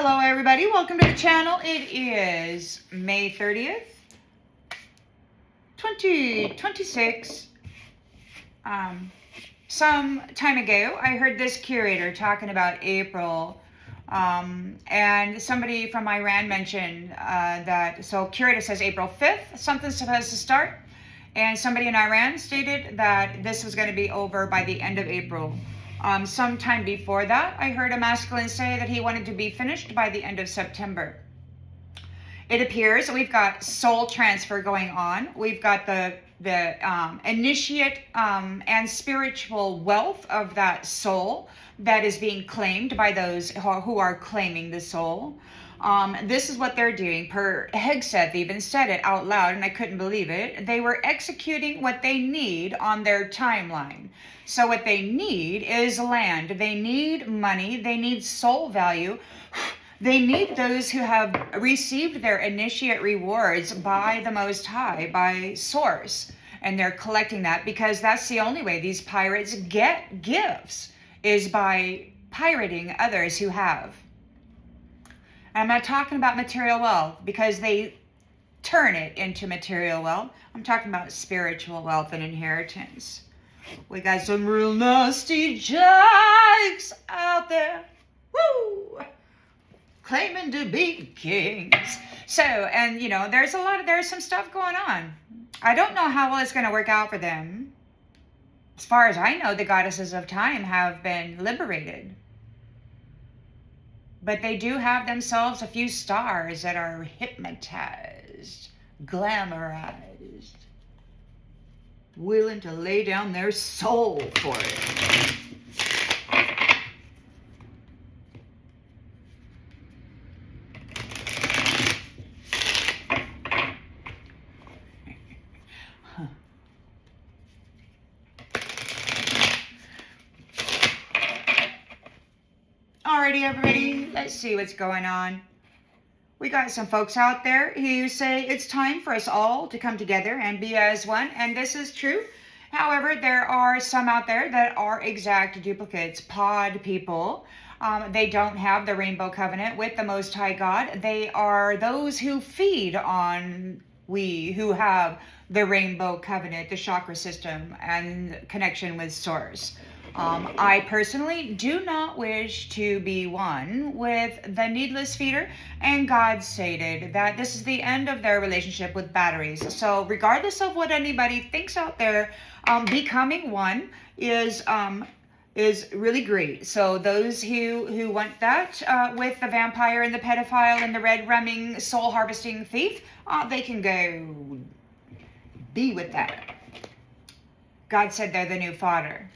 Hello everybody, welcome to the channel. It is May 30th, 2026. Some time ago, I heard this curator talking about April, and somebody from Iran mentioned so curator says April 5th, something's supposed to start, and somebody in Iran stated that this was going to be over by the end of April. Sometime before that, I heard a masculine say that he wanted to be finished by the end of September. It appears we've got soul transfer going on. We've got the initiate and spiritual wealth of that soul that is being claimed by those who are claiming the soul. This is what they're doing. Per Hegseth even said it out loud, and I couldn't believe it. They were executing what they need on their timeline. So what they need is land. They need money. They need soul value. They need those who have received their initiate rewards by the Most High, by Source. And they're collecting that because that's the only way these pirates get gifts, is by pirating others who have. I'm not talking about material wealth because they turn it into material wealth. I'm talking about spiritual wealth and inheritance. We got some real nasty jokes out there. Woo! Claiming to be kings. So, and you know, there's some stuff going on. I don't know how well it's going to work out for them. As far as I know, the goddesses of time have been liberated. But they do have themselves a few stars that are hypnotized, glamorized, willing to lay down their soul for it. Alrighty, everybody, let's see what's going on. We got some folks out there who say it's time for us all to come together and be as one, and this is true. However, there are some out there that are exact duplicates, pod people. They don't have the rainbow covenant with the Most High God. They are those who feed on we who have the rainbow covenant, the chakra system, and connection with Source. I personally do not wish to be one with the needless feeder, and God stated that this is the end of their relationship with batteries. So regardless of what anybody thinks out there, becoming one is really great. So those who want that with the vampire and the pedophile and the red rumming soul harvesting thief, they can go be with that. God said they're the new fodder.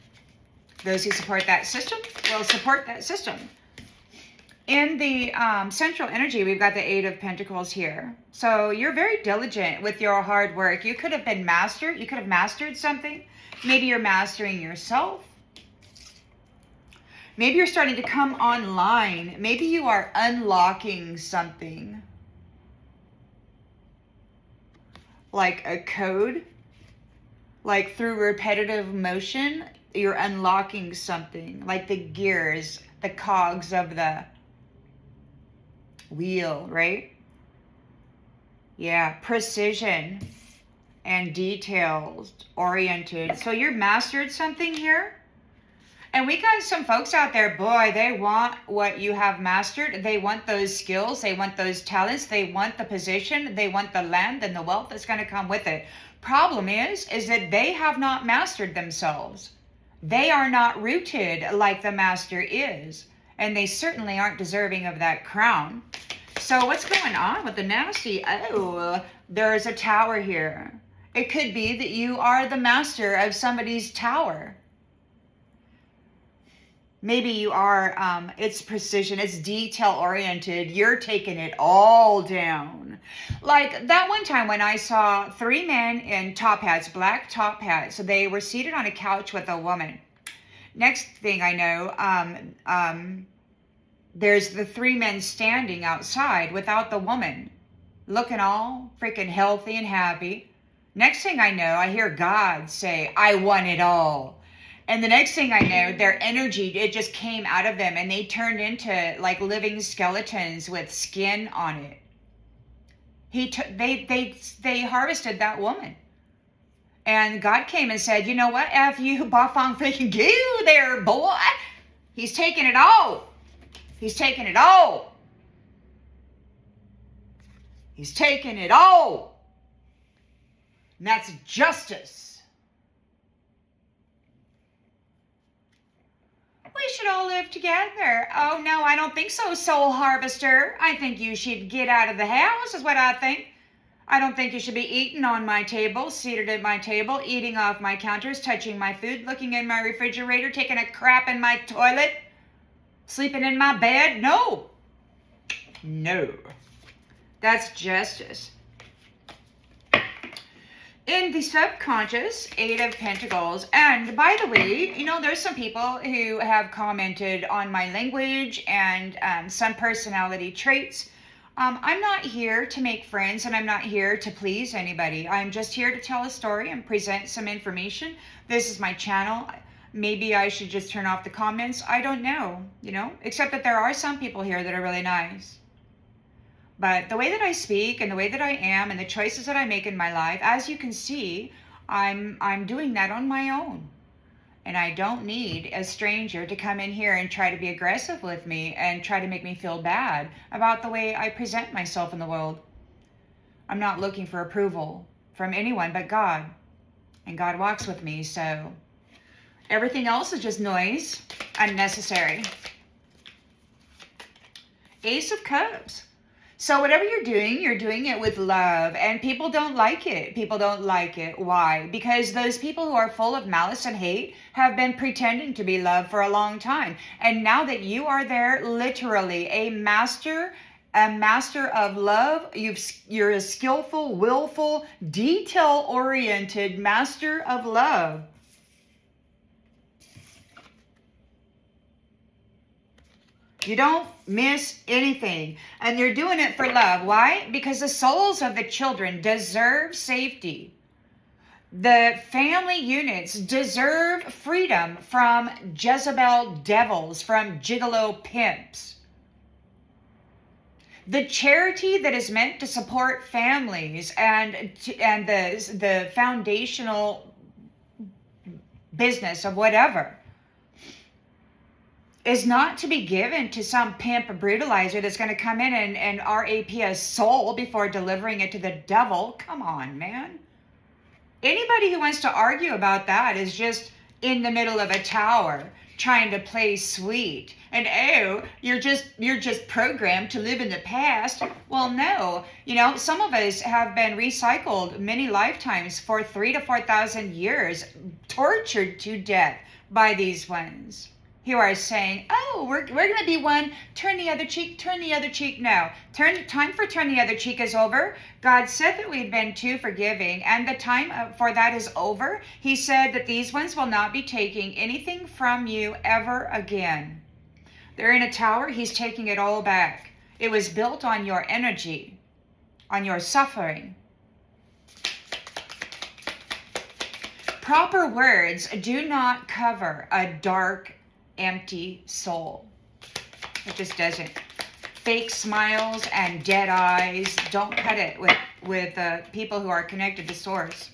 Those who support that system will support that system. In the central energy, we've got the Eight of Pentacles here. So you're very diligent with your hard work. You could have been mastered. You could have mastered something. Maybe you're mastering yourself. Maybe you're starting to come online. Maybe you are unlocking something. Like a code. Like through repetitive motion, you're unlocking something, like the gears, the cogs of the wheel, right? Yeah, precision and details oriented. So you're mastered something here. And we got some folks out there, boy, they want what you have mastered. They want those skills. They want those talents. They want the position. They want the land and the wealth that's going to come with it. Problem is that they have not mastered themselves. They are not rooted like the master is, and they certainly aren't deserving of that crown. So what's going on with the nasty? Oh, there's a tower here. It could be that you are the master of somebody's tower. Maybe you are, it's precision, it's detail oriented. You're taking it all down. Like that one time when I saw three men in top hats, black top hats. So they were seated on a couch with a woman. Next thing I know, there's the three men standing outside without the woman, looking all freaking healthy and happy. Next thing I know, I hear God say, I want it all. And the next thing I know, their energy, it just came out of them and they turned into like living skeletons with skin on it. They harvested that woman. And God came and said, you know what? F you, Bafang freaking you there, boy. He's taking it all. He's taking it all. He's taking it all. And that's justice. We should all live together. Oh, no, I don't think so, soul harvester. I think you should get out of the house, is what I think. I don't think you should be eating on my table, seated at my table, eating off my counters, touching my food, looking in my refrigerator, taking a crap in my toilet, sleeping in my bed. No. No. That's justice. In the subconscious, Eight of Pentacles, and by the way, you know, there's some people who have commented on my language and some personality traits. I'm not here to make friends and I'm not here to please anybody. I'm just here to tell a story and present some information. This is my channel. Maybe I should just turn off the comments. I don't know, you know, except that there are some people here that are really nice. But the way that I speak and the way that I am and the choices that I make in my life, as you can see, I'm doing that on my own. And I don't need a stranger to come in here and try to be aggressive with me and try to make me feel bad about the way I present myself in the world. I'm not looking for approval from anyone but God. And God walks with me, so everything else is just noise, unnecessary. Ace of Cups. So whatever you're doing it with love, and people don't like it. People don't like it. Why? Because those people who are full of malice and hate have been pretending to be love for a long time. And now that you are there, literally a master of love, you're a skillful, willful, detail-oriented master of love. You don't miss anything. And you're doing it for love. Why? Because the souls of the children deserve safety. The family units deserve freedom from Jezebel devils, from gigolo pimps. The charity that is meant to support families and the foundational business of whatever is not to be given to some pimp brutalizer that's going to come in and RAP a soul before delivering it to the devil. Come on, man. Anybody who wants to argue about that is just in the middle of a tower trying to play sweet. And oh, you're just programmed to live in the past. Well, no. You know, some of us have been recycled many lifetimes for 3,000 to 4,000 years, tortured to death by these ones who are saying, oh, we're going to be one, turn the other cheek, turn the other cheek. No, time for turn the other cheek is over. God said that we've been too forgiving, and the time for that is over. He said that these ones will not be taking anything from you ever again. They're in a tower. He's taking it all back. It was built on your energy, on your suffering. Proper words do not cover a dark, empty soul. It just doesn't. Fake smiles and dead eyes don't cut it with people who are connected to source.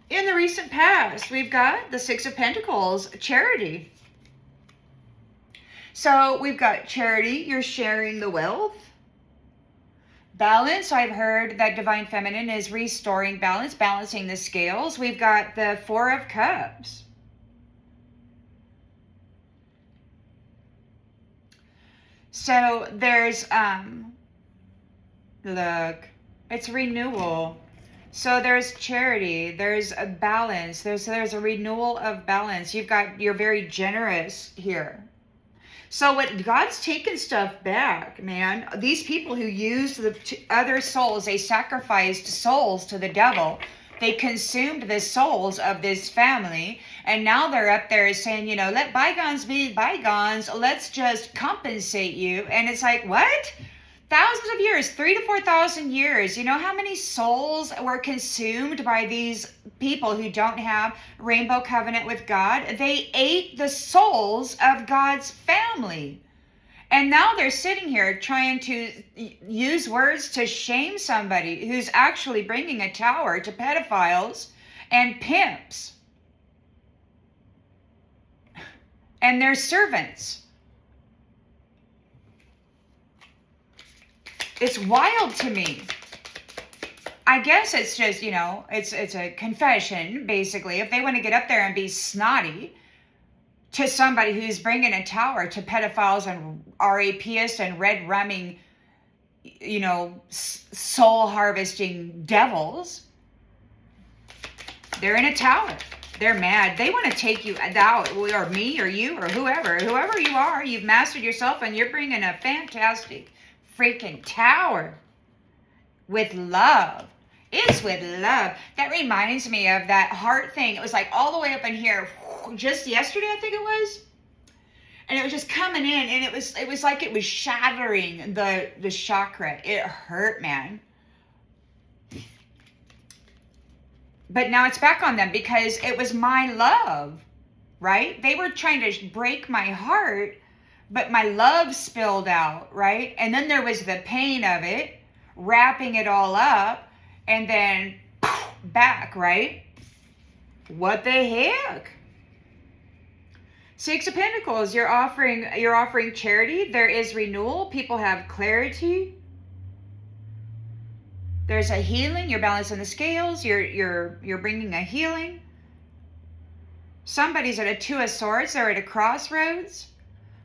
In the recent past, we've got the Six of Pentacles, charity. So we've got charity, you're sharing the wealth. Balance, I've heard that Divine Feminine is restoring balance, balancing the scales. We've got the Four of Cups. So there's, look, it's renewal. So there's charity, there's a balance, there's a renewal of balance. You're very generous here. So what God's taken stuff back, man. These people who used the other souls, they sacrificed souls to the devil. They consumed the souls of this family. And now they're up there saying, you know, let bygones be bygones. Let's just compensate you. And it's like, what? Thousands of years, 3 to 4,000 years. You know how many souls were consumed by these people who don't have rainbow covenant with God? They ate the souls of God's family. And now they're sitting here trying to use words to shame somebody who's actually bringing a tower to pedophiles and pimps and their servants. It's wild to me. I guess it's just, you know, it's a confession, basically. If they want to get up there and be snotty to somebody who's bringing a tower to pedophiles and rapists and red rumming, you know, soul harvesting devils, they're in a tower. They're mad. They want to take you out, or me, or you, or whoever you are. You've mastered yourself, and you're bringing a fantastic freaking tower with love. It's with love. That reminds me of that heart thing. It was like all the way up in here just yesterday, I think it was. And it was just coming in, and it was like it was shattering the chakra. It hurt, man. But now it's back on them because it was my love, right? They were trying to break my heart, but my love spilled out, right? And then there was the pain of it, wrapping it all up, and then back, right? What the heck? Six of Pentacles, you're offering charity. There is renewal. People have clarity. There's a healing. You're balancing the scales. You're bringing a healing. Somebody's at a Two of Swords. They're at a crossroads.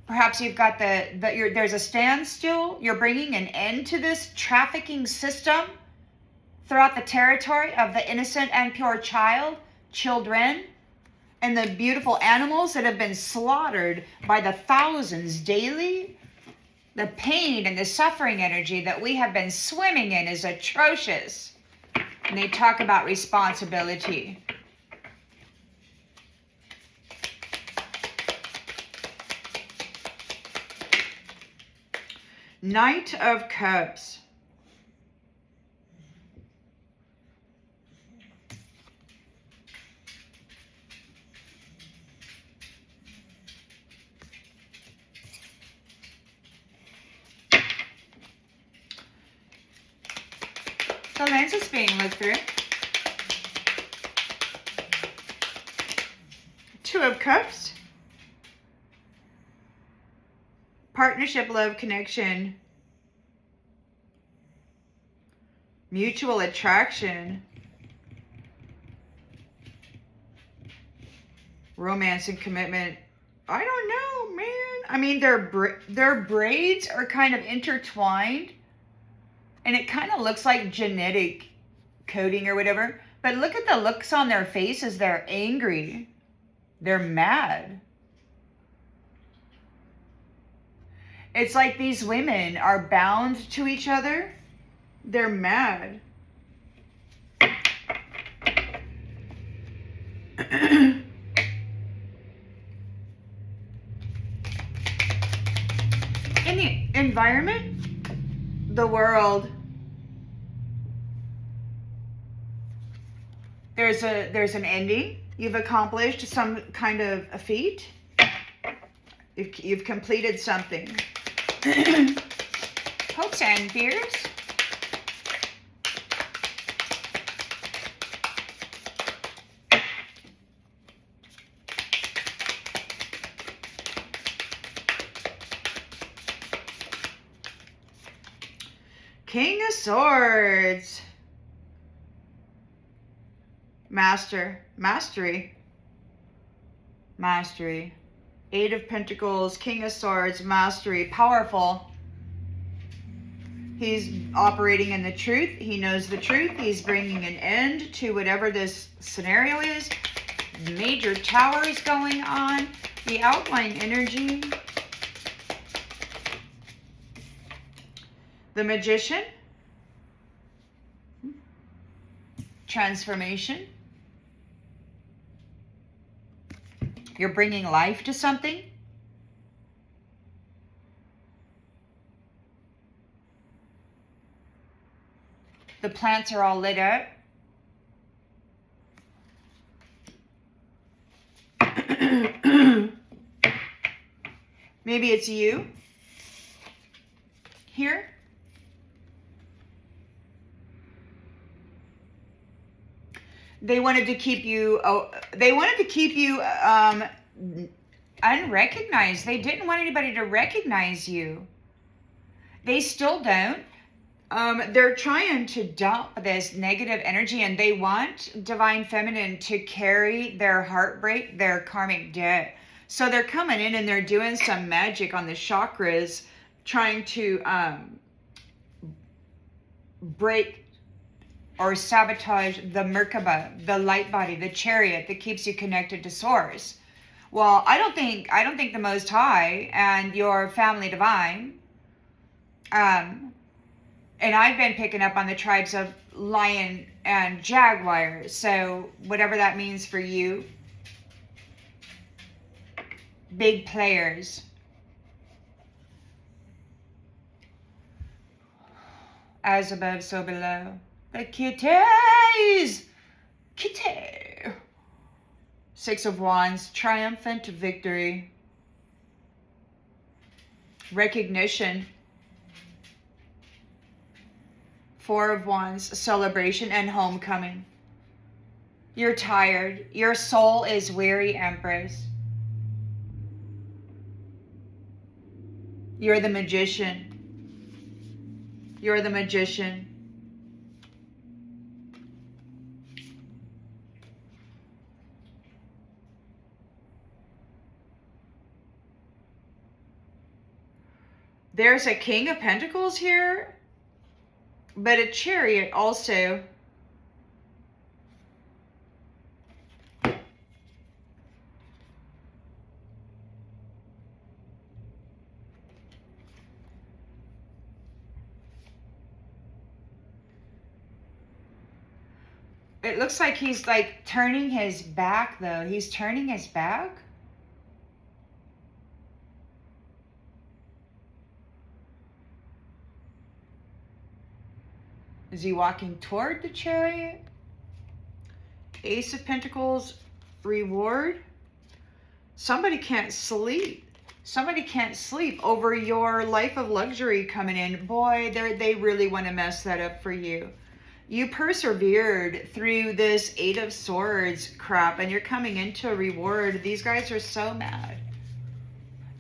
Perhaps you've got there's a standstill. You're bringing an end to this trafficking system throughout the territory of the innocent and pure children, and the beautiful animals that have been slaughtered by the thousands daily. The pain and the suffering energy that we have been swimming in is atrocious. And they talk about responsibility. Knight of Cups. The lens is being looked through. Two of Cups. Partnership, love, connection. Mutual attraction. Romance and commitment. I don't know, man. I mean, their braids are kind of intertwined. And it kind of looks like genetic coding or whatever. But look at the looks on their faces. They're angry. They're mad. It's like these women are bound to each other. They're mad. In the environment, the world, there's an ending. You've accomplished some kind of a feat. You've completed something. Hopes and fears. King of Swords. Mastery. Eight of Pentacles, King of Swords, mastery, powerful. He's operating in the truth. He knows the truth. He's bringing an end to whatever this scenario is. Major towers going on. The outline energy. The Magician. Transformation. You're bringing life to something. The plants are all lit up. Maybe it's you here. They wanted to keep you, unrecognized. They didn't want anybody to recognize you. They still don't. They're trying to dump this negative energy, and they want divine feminine to carry their heartbreak, their karmic debt. So they're coming in and they're doing some magic on the chakras, trying to break or sabotage the Merkaba, the light body, the chariot that keeps you connected to source. Well, I don't think the Most High and your family divine, and I've been picking up on the tribes of lion and jaguar. So whatever that means for you, big players. As above, so below. The kitties! Kitty! Six of Wands, triumphant victory. Recognition. Four of Wands, celebration and homecoming. You're tired. Your soul is weary, Empress. You're the magician. You're the magician. There's a King of Pentacles here, but a Chariot also. It looks like he's like turning his back though. He's turning his back. Is he walking toward the Chariot? Ace of Pentacles, reward. Somebody can't sleep. Somebody can't sleep over your life of luxury coming in. Boy, they really want to mess that up for you. You persevered through this Eight of Swords crap, and you're coming into a reward. These guys are so mad.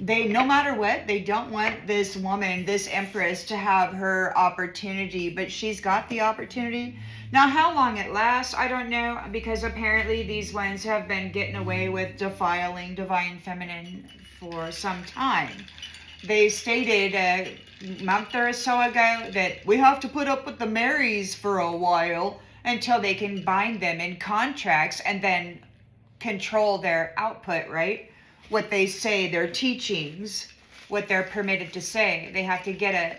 They, no matter what, they don't want this woman, this Empress, to have her opportunity, but she's got the opportunity. Now, how long it lasts, I don't know, because apparently these ones have been getting away with defiling divine feminine for some time. They stated a month or so ago that we have to put up with the Marys for a while until they can bind them in contracts and then control their output, right? What they say, their teachings, what they're permitted to say. They have to get a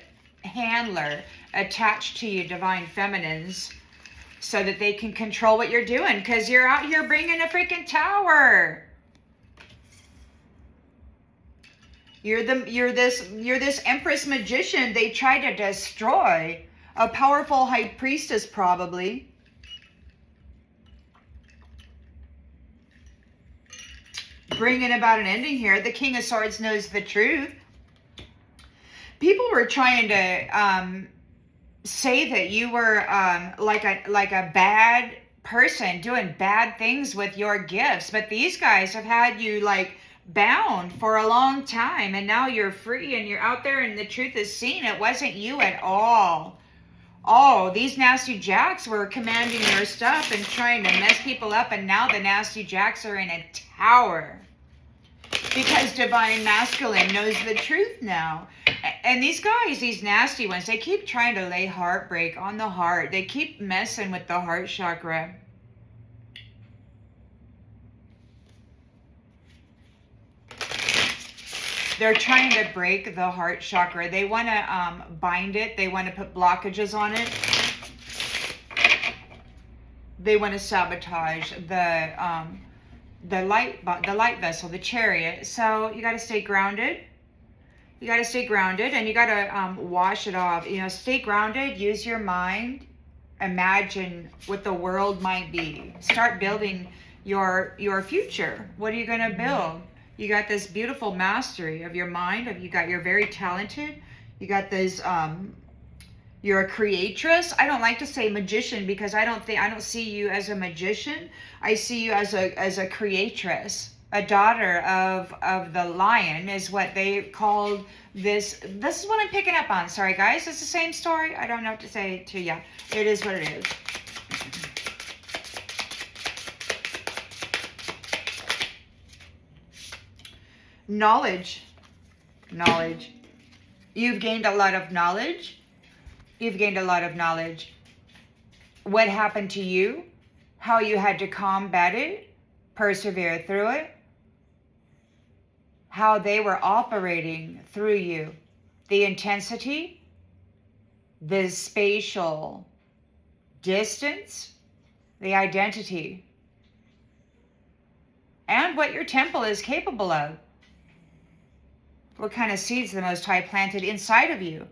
handler attached to you, divine feminines, so that they can control what you're doing, because you're out here bringing a freaking tower. You're this Empress magician they tried to destroy. A powerful high priestess, probably. Bringing about an ending here. The King of Swords knows the truth. People were trying to say that you were like a bad person doing bad things with your gifts, but these guys have had you like bound for a long time, and now you're free and you're out there and the truth is seen. It wasn't you at all. Oh, these nasty jacks were commanding your stuff and trying to mess people up, and now the nasty jacks are in a tower. Because divine masculine knows the truth now. And these guys, these nasty ones, they keep trying to lay heartbreak on the heart. They keep messing with the heart chakra. They're trying to break the heart chakra. They want to bind it. They want to put blockages on it. They want to sabotage the light vessel, the chariot. So you got to stay grounded. You got to stay grounded, and you got to wash it off. You know, stay grounded. Use your mind. imagine what the world might be. Start building your future. What are you going to build? You got this beautiful mastery of your mind. You're very talented. You got this, you're a creatress. I don't like to say magician because I don't see you as a magician. I see you as a creatress, a daughter of the lion is what they called this. This is what I'm picking up on. Sorry guys, it's the same story. I don't know what to say to you. It is what it is. Knowledge. You've gained a lot of knowledge. What happened to you, how you had to combat it, persevere through it, how they were operating through you, the intensity, the spatial distance, the identity, and what your temple is capable of. What kind of seeds the Most High planted inside of you.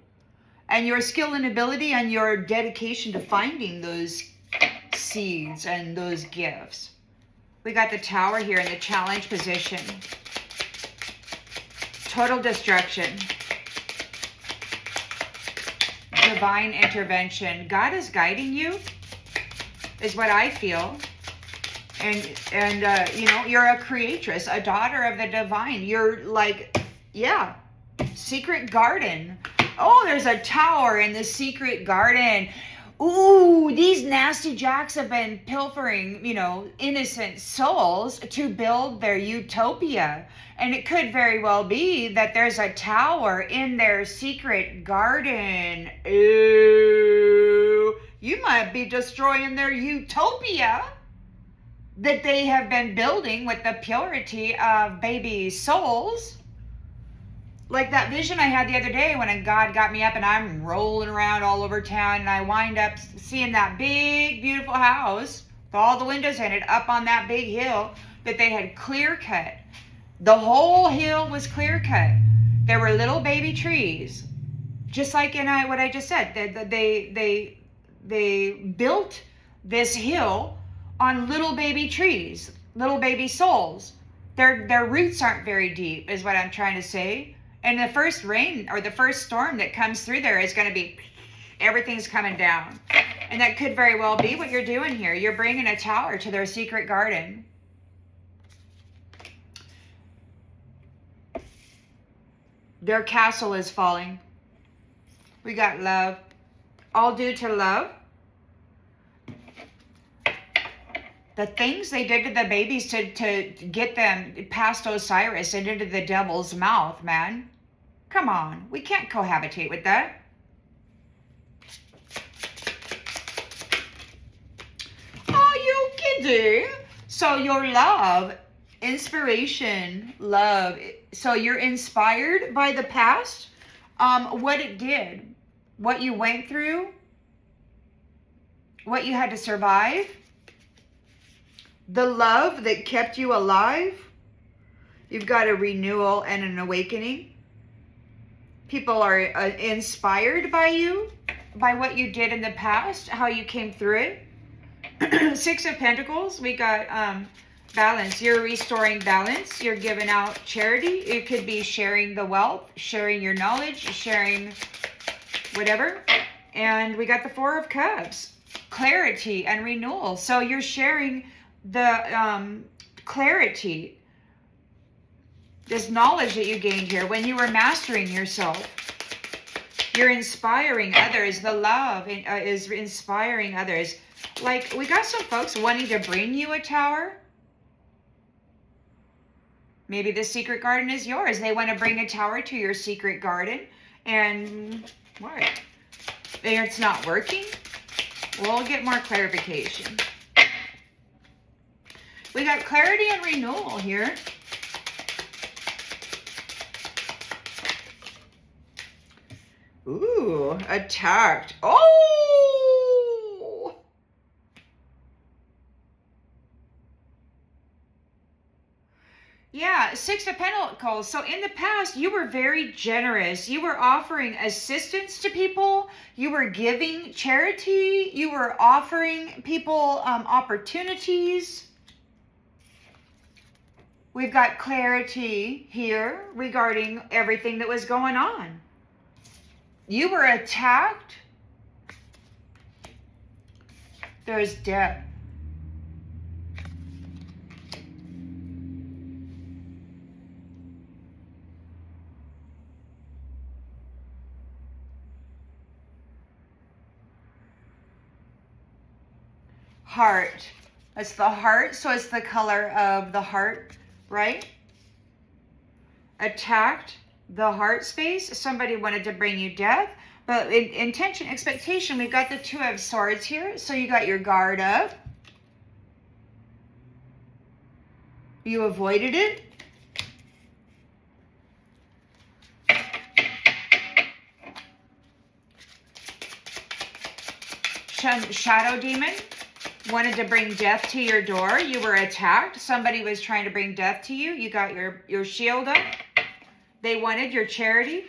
And your skill and ability and your dedication to finding those seeds and those gifts. We got the Tower here in the challenge position. Total destruction. Divine intervention. God is guiding you, is what I feel. And you know, you're a creatress, a daughter of the divine. You're like, yeah, secret garden. Oh, there's a tower in the secret garden. Ooh, these nasty jacks have been pilfering, you know, innocent souls to build their utopia. And it could very well be that there's a tower in their secret garden. Ooh, you might be destroying their utopia that they have been building with the purity of baby souls. Like that vision I had the other day when God got me up and I'm rolling around all over town and I wind up seeing that big, beautiful house with all the windows in it up on that big hill that they had clear cut. The whole hill was clear cut. There were little baby trees, just like in what I just said. They built this hill on little baby trees, little baby souls. Their roots aren't very deep, is what I'm trying to say. And the first rain or the first storm that comes through there is going to be, everything's coming down. And that could very well be what you're doing here. You're bringing a tower to their secret garden. Their castle is falling. We got love. All due to love. The things they did to the babies to get them past Osiris and into the devil's mouth, man. Come on. We can't cohabitate with that. Are you kidding? So your love, inspiration, love. So you're inspired by the past, what it did, what you went through, what you had to survive. The love that kept you alive. You've got a renewal and an awakening. People are inspired by you, by what you did in the past, how you came through it. Six of Pentacles, we got balance. You're restoring balance. You're giving out charity. It could be sharing the wealth, sharing your knowledge, sharing whatever. And we got the Four of Cups, clarity and renewal. So you're sharing the clarity, this knowledge that you gained here when you were mastering yourself. You're inspiring others. The love is inspiring others. Like, we got some folks wanting to bring you a tower. Maybe the secret garden is yours. They want to bring a tower to your secret garden. And what? It's not working? We'll get more clarification. We got clarity and renewal here. Ooh, attacked. Oh! Yeah, Six of Pentacles. So in the past, you were very generous. You were offering assistance to people. You were giving charity. You were offering people opportunities. We've got clarity here regarding everything that was going on. You were attacked. There's death. Heart. That's the heart, so it's the color of the heart, right? Attacked the heart space. Somebody wanted to bring you death. But in intention, expectation, we've got the Two of Swords here. So you got your guard up. You avoided it. Shadow demon wanted to bring death to your door. You were attacked. Somebody was trying to bring death to you. You got your shield up. They wanted your charity.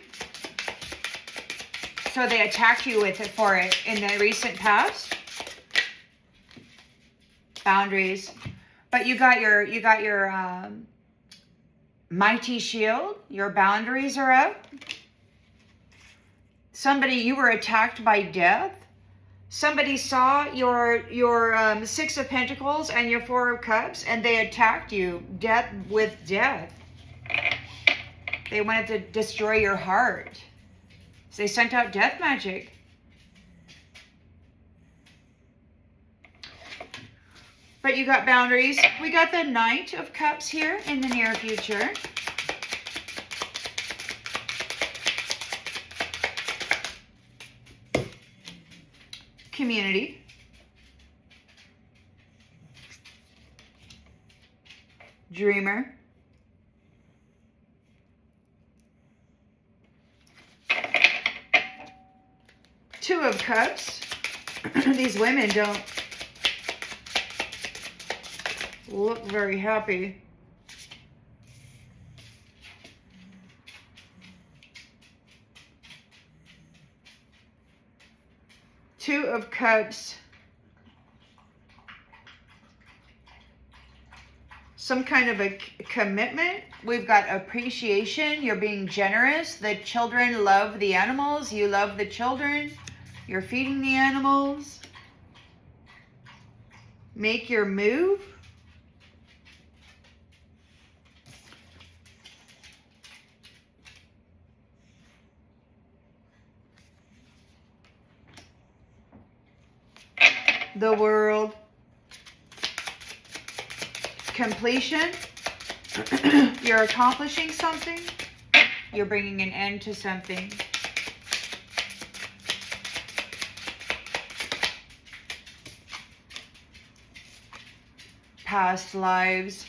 So they attacked you with it for it in the recent past. Boundaries. But you got your mighty shield. Your boundaries are up. Somebody, you were attacked by death. Somebody saw your Six of Pentacles and your Four of Cups, and they attacked you. Death with death. They wanted to destroy your heart. So they sent out death magic. But you got boundaries. We got the Knight of Cups here in the near future. Community. Dreamer. Two of Cups. These women don't look very happy. Two of Cups. Some kind of a commitment. We've got appreciation. You're being generous. The children love the animals. You love the children. You're feeding the animals. Make your move. The World. Completion. You're accomplishing something. You're bringing an end to something. Past lives.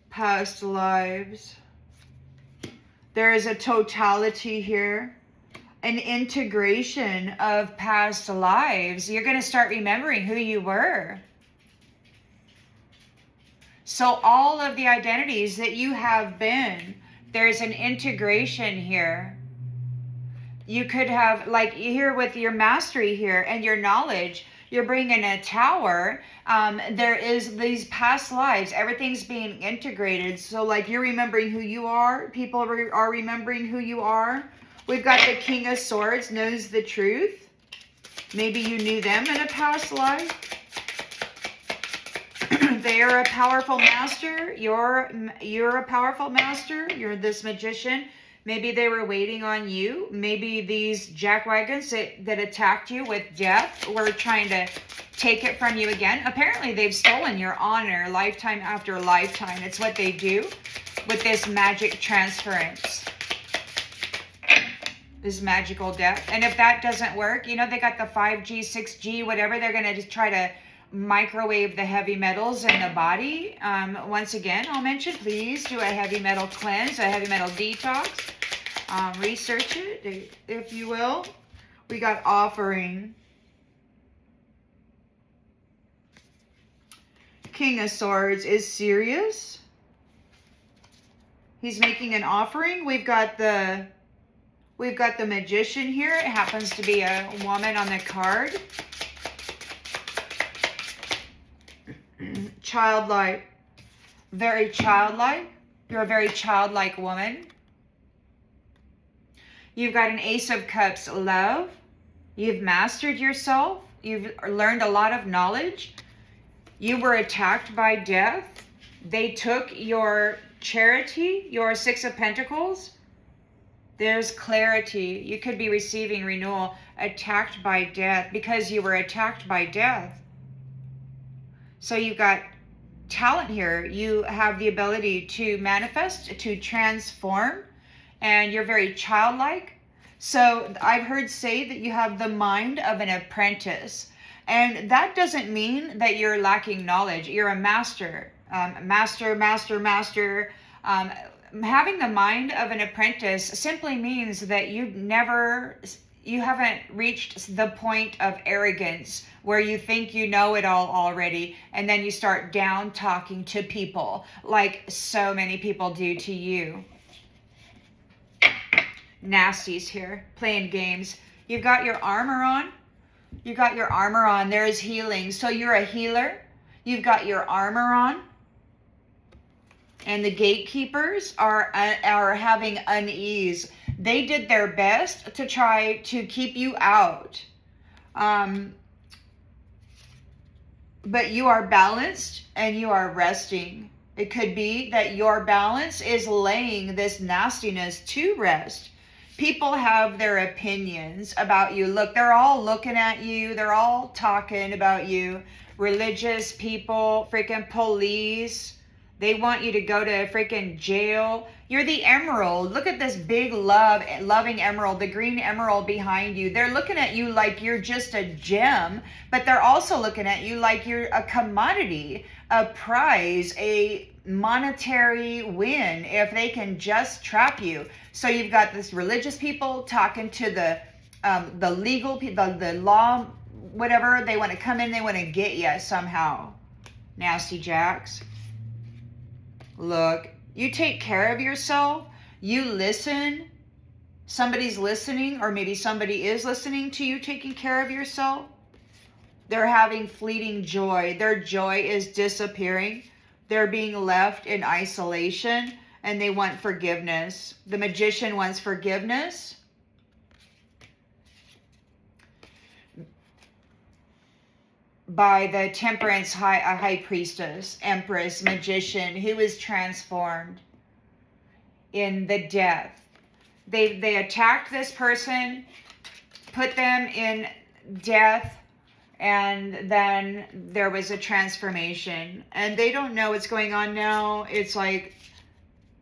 Past lives. There is a totality here, an integration of past lives. You're going to start remembering who you were. So all of the identities that you have been, there's an integration here. You could have, like here with your mastery here and your knowledge, you're bringing a tower. There is these past lives. Everything's being integrated. So like you're remembering who you are. People are remembering who you are. We've got the King of Swords knows the truth. Maybe you knew them in a past life. They are a powerful master. You're a powerful master. You're this magician. Maybe they were waiting on you. Maybe these jackwagons that attacked you with death were trying to take it from you again. Apparently, they've stolen your honor lifetime after lifetime. It's what they do with this magic transference. This magical death. And if that doesn't work, you know, they got the 5G, 6G, whatever. They're going to just try to microwave the heavy metals in the body. Once again, I'll mention, please do a heavy metal cleanse, a heavy metal detox. Research it, if you will. We got offering. King of Swords is serious. He's making an offering. We've got the Magician here. It happens to be a woman on the card. Childlike. Very childlike. You're a very childlike woman. You've got an Ace of Cups, love. You've mastered yourself. You've learned a lot of knowledge. You were attacked by death. They took your charity, your Six of Pentacles. There's clarity. You could be receiving renewal. Attacked by death because you were attacked by death. So you've got talent here. You have the ability to manifest, to transform, and you're very childlike. So I've heard say that you have the mind of an apprentice, and that doesn't mean that you're lacking knowledge. You're a master, master. Having the mind of an apprentice simply means that you haven't reached the point of arrogance where you think you know it all already, and then you start down talking to people like so many people do to you. Nasties here, playing games. You've got your armor on. You got your armor on. There is healing. So you're a healer. You've got your armor on. And the gatekeepers are having unease. They did their best to try to keep you out. But you are balanced and you are resting. It could be that your balance is laying this nastiness to rest. People have their opinions about you. Look, they're all looking at you. They're all talking about you. Religious people, freaking police. They want you to go to freaking jail. You're the emerald. Look at this big loving emerald, the green emerald behind you. They're looking at you like you're just a gem, but they're also looking at you like you're a commodity, a prize, a monetary win if they can just trap you. So you've got this religious people talking to the legal people, the law, whatever. They want to come in, they want to get you somehow. Nasty jacks. Look, you take care of yourself. You listen. Somebody's listening, or maybe somebody is listening to you taking care of yourself. They're having fleeting joy. Their joy is disappearing. They're being left in isolation, and they want forgiveness. The Magician wants forgiveness. By the Temperance High Priestess, Empress, Magician, who is transformed in the death. They attacked this person, put them in death, and then there was a transformation. And they don't know what's going on now. It's like,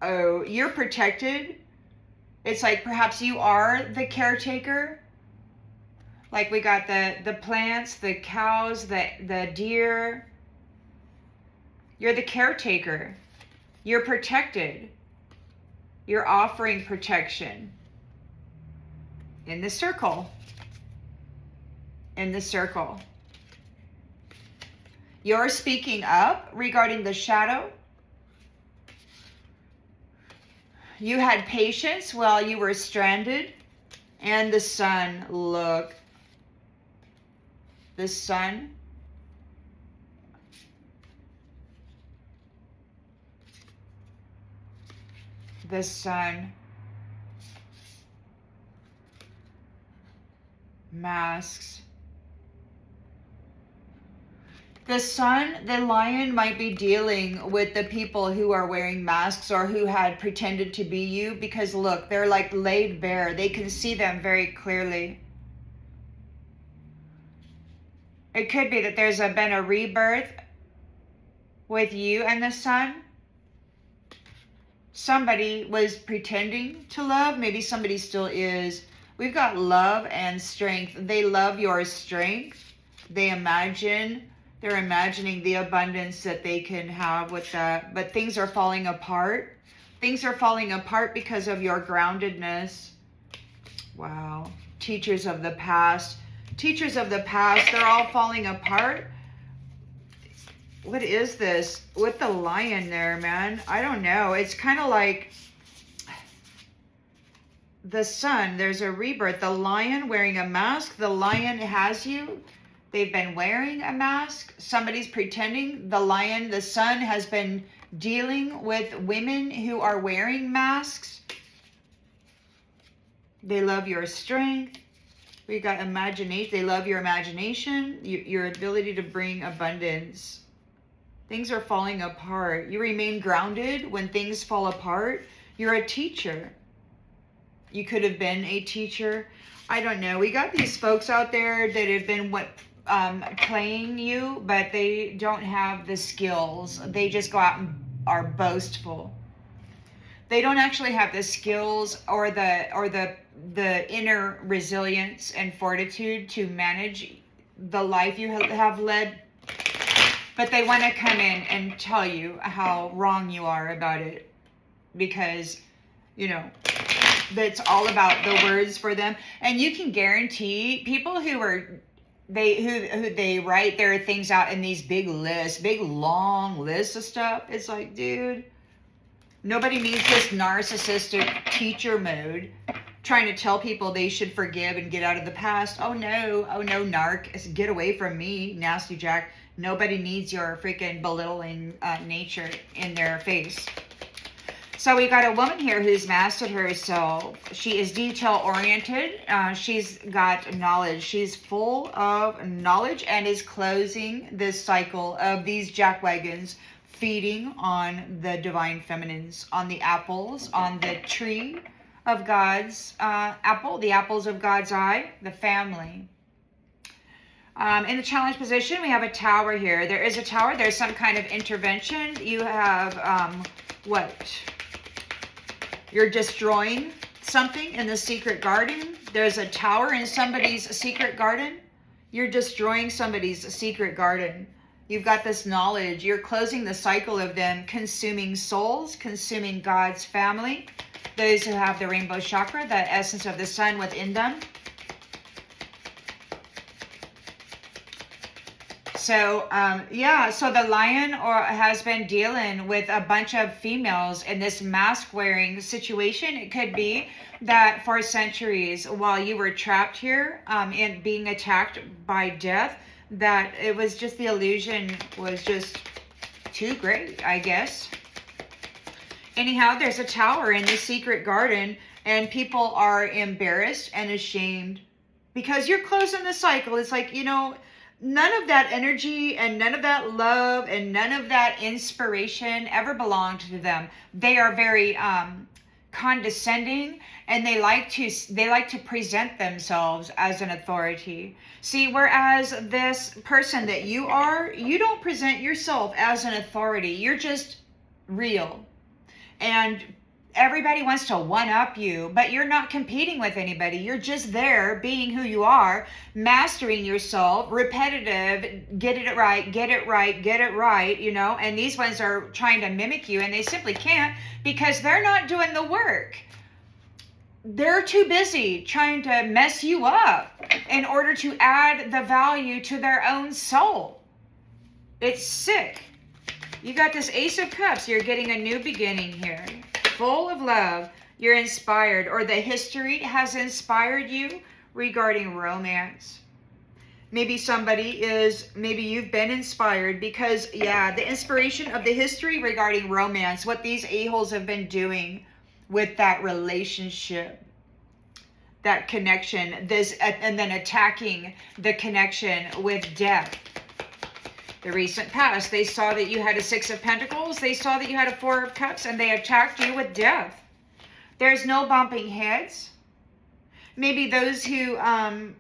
oh, you're protected. It's like perhaps you are the caretaker. Like we got the plants, the cows, the deer. You're the caretaker. You're protected. You're offering protection. In the circle. In the circle. You're speaking up regarding the shadow. You had patience while you were stranded. And the sun, look. The sun. The sun. Masks. The sun, the lion might be dealing with the people who are wearing masks or who had pretended to be you, because look, they're like laid bare. They can see them very clearly. It could be that there's been a rebirth with you and the sun. Somebody was pretending to love. Maybe somebody still is. We've got love and strength. They love your strength. They're imagining the abundance that they can have with that. But things are falling apart. Things are falling apart because of your groundedness. Wow. Teachers of the past. Teachers of the past, they're all falling apart. What is this with the lion there, man? I don't know. It's kind of like the sun. There's a rebirth. The lion wearing a mask. The lion has you. They've been wearing a mask. Somebody's pretending. The lion, the sun, has been dealing with women who are wearing masks. They love your strength. We got imagination. They love your imagination, your ability to bring abundance. Things are falling apart. You remain grounded when things fall apart. You're a teacher. You could have been a teacher. I don't know. We got these folks out there that have been playing you, but they don't have the skills. They just go out and are boastful. They don't actually have the skills or the inner resilience and fortitude to manage the life you have led. But they want to come in and tell you how wrong you are about it, because, you know, that's all about the words for them. And you can guarantee people who they write their things out in these big lists, big long lists of stuff. It's like, dude, nobody needs this narcissistic teacher mode trying to tell people they should forgive and get out of the past. Oh no, narc, get away from me, nasty Jack. Nobody needs your freaking belittling nature in their face. So we got a woman here who's mastered herself. She is detail oriented. She's got knowledge. She's full of knowledge and is closing this cycle of these jackwagons feeding on the divine feminines, on the apples, on the tree of God's apple, the apples of God's eye, the family. In the challenge position, we have a tower here. There is a tower. There's some kind of intervention. You have, what? You're destroying something in the secret garden. There's a tower in somebody's secret garden. You're destroying somebody's secret garden. You've got this knowledge. You're closing the cycle of them consuming souls, consuming God's family. Those who have the rainbow chakra, the essence of the sun within them. So, so the lion has been dealing with a bunch of females in this mask-wearing situation. It could be that for centuries, while you were trapped here and being attacked by death, that it was just the illusion was just too great, I guess. Anyhow, there's a tower in the secret garden, and people are embarrassed and ashamed because you're closing the cycle. It's like, you know, none of that energy and none of that love and none of that inspiration ever belonged to them. They are very condescending, and they like to present themselves as an authority. See, whereas this person that you don't present yourself as an authority. You're just real. And everybody wants to one-up you, but you're not competing with anybody. You're just there being who you are, mastering yourself, repetitive, get it right, you know, and these ones are trying to mimic you, and they simply can't because they're not doing the work. They're too busy trying to mess you up in order to add the value to their own soul. It's sick. You got this Ace of Cups. You're getting a new beginning here. Full of love, you're inspired, or the history has inspired you regarding romance. Maybe you've been inspired because, the inspiration of the history regarding romance, what these a-holes have been doing with that relationship, that connection, and then attacking the connection with death. The recent past, they saw that you had a Six of Pentacles, they saw that you had a Four of Cups, and they attacked you with death. There's no bumping heads. Maybe those who,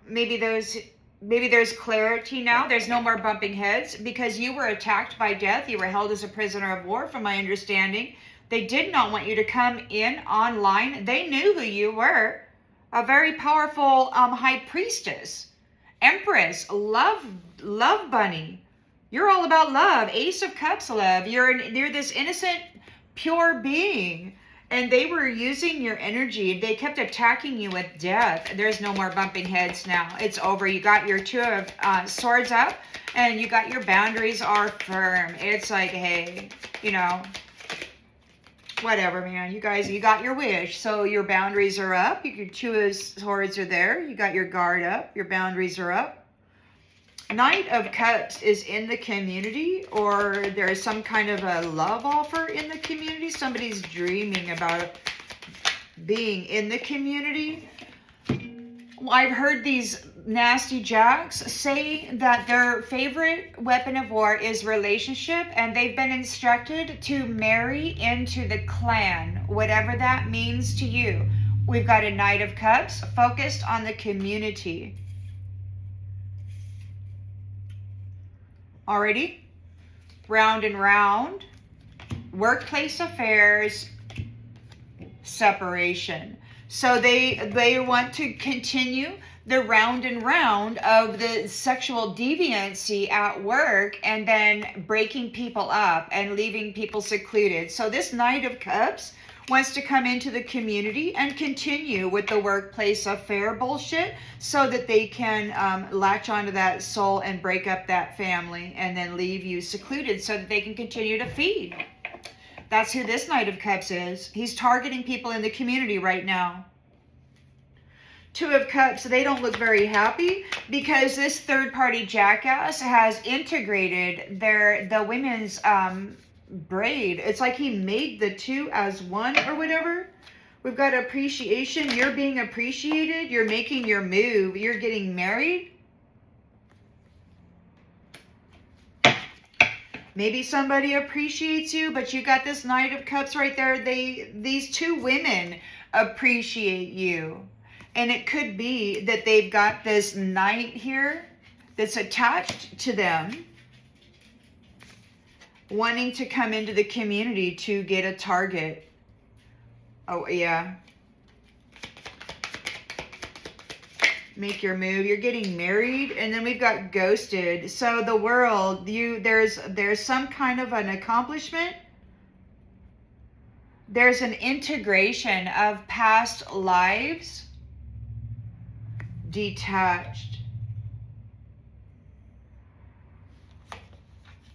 maybe there's clarity now. There's no more bumping heads because you were attacked by death. You were held as a prisoner of war, from my understanding. They did not want you to come in online. They knew who you were. A very powerful high priestess, empress, love bunny. You're all about love. Ace of Cups love. You're this innocent, pure being. And they were using your energy. They kept attacking you with death. There's no more bumping heads now. It's over. You got your two of swords up, and you got your boundaries are firm. It's like, hey, you know, whatever, man. You guys, you got your wish. So your boundaries are up. Your two of swords are there. You got your guard up. Your boundaries are up. Knight of Cups is in the community, or there's some kind of a love offer in the community. Somebody's dreaming about being in the community. Well, I've heard these nasty jacks say that their favorite weapon of war is relationship, and they've been instructed to marry into the clan, whatever that means to you. We've got a Knight of Cups focused on the community. Already, round and round, workplace affairs, separation. So they want to continue the round and round of the sexual deviancy at work, and then breaking people up and leaving people secluded. So this Knight of Cups wants to come into the community and continue with the workplace affair bullshit, so that they can latch onto that soul and break up that family and then leave you secluded so that they can continue to feed. That's who this Knight of Cups is. He's targeting people in the community right now. Two of Cups, they don't look very happy because this third-party jackass has integrated the women's braid. It's like he made the two as one or whatever. We've got appreciation. You're being appreciated. You're making your move. You're getting married. Maybe somebody appreciates you, but you got this Knight of Cups right there. These two women appreciate you. And it could be that they've got this knight here that's attached to them, wanting to come into the community to get a target. Oh, yeah. Make your move. You're getting married. And then we've got ghosted. So the world, there's some kind of an accomplishment. There's an integration of past lives. Detached.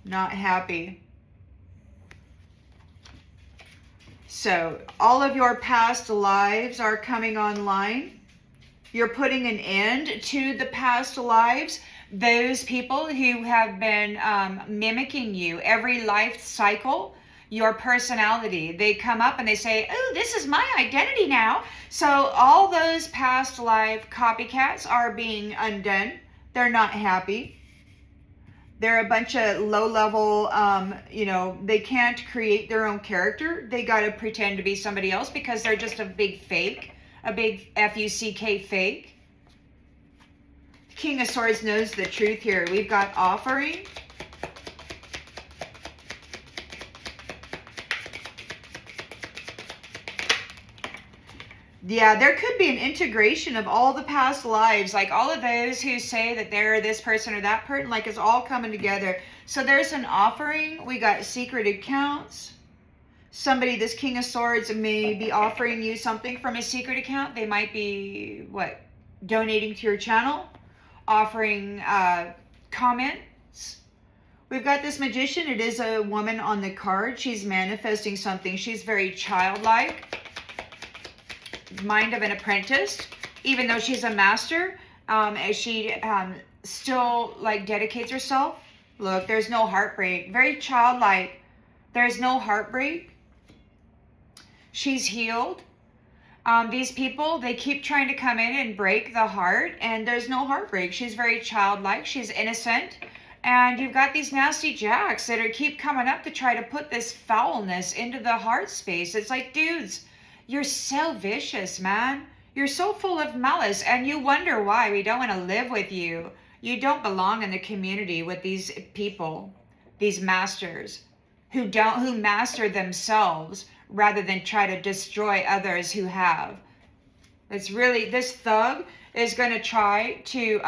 Not happy. So all of your past lives are coming online. You're putting an end to the past lives. Those people who have been mimicking you every life cycle, your personality, they come up and they say, oh, this is my identity now. So all those past life copycats are being undone. They're not happy. They're a bunch of low-level, they can't create their own character. They got to pretend to be somebody else because they're just a big fake, a big F-U-C-K fake. King of Swords knows the truth here. We've got offering. Yeah, there could be an integration of all the past lives, like all of those who say that they're this person or that person, like it's all coming together. So there's an offering. We got secret accounts. Somebody, this King of Swords, may be offering you something from a secret account. They might be, donating to your channel, offering comments. We've got this Magician. It is a woman on the card. She's manifesting something. She's very childlike. Mind of an apprentice, even though she's a master, as she still dedicates herself. Look, there's no heartbreak. Very childlike. There's no heartbreak. She's healed. These people, they keep trying to come in and break the heart, and there's no heartbreak. She's very childlike. She's innocent. And you've got these nasty jacks that keep coming up to try to put this foulness into the heart space. It's like, dudes, you're so vicious, man. You're so full of malice, and you wonder why we don't want to live with you. You don't belong in the community with these people, these masters, who master themselves rather than try to destroy others who have. It's really, this thug is going to try to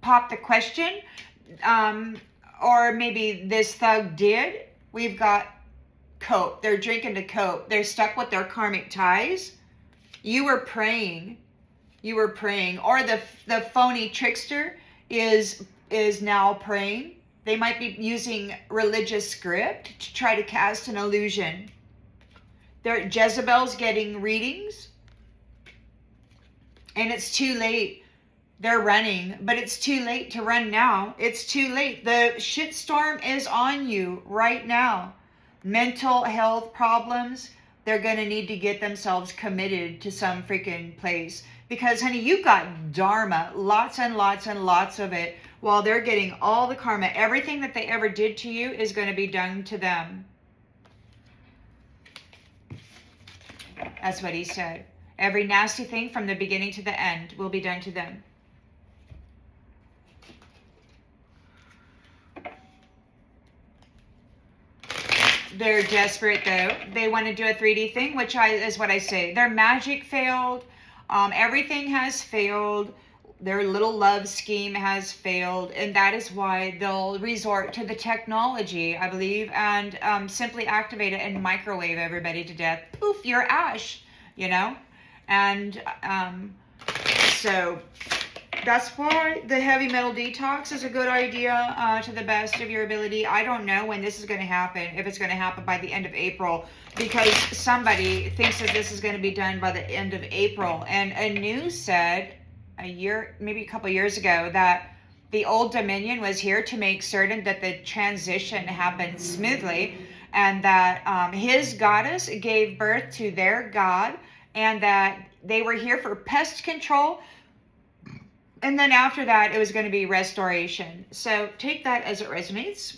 pop the question, or maybe this thug did. We've got cope. They're drinking to cope. They're stuck with their karmic ties. You were praying. You were praying. Or the phony trickster is now praying. They might be using religious script to try to cast an illusion. They're Jezebels getting readings. And it's too late. They're running, but it's too late to run now. It's too late. The shitstorm is on you right now. Mental health problems, they're going to need to get themselves committed to some freaking place. Because, honey, you got dharma, lots and lots and lots of it, while they're getting all the karma. Everything that they ever did to you is going to be done to them. That's what he said. Every nasty thing from the beginning to the end will be done to them. They're desperate, though. They want to do a 3D thing, which is what I say. Their magic failed. Everything has failed. Their little love scheme has failed. And that is why they'll resort to the technology, I believe, and simply activate it and microwave everybody to death. Poof, you're ash, you know? And so that's why the heavy metal detox is a good idea to the best of your ability. I don't know when this is going to happen, if it's going to happen by the end of April, because somebody thinks that this is going to be done by the end of April. And a news said maybe a couple years ago, that the old Dominion was here to make certain that the transition happened smoothly, and that his goddess gave birth to their god, and that they were here for pest control. And then after that, it was going to be restoration. So take that as it resonates.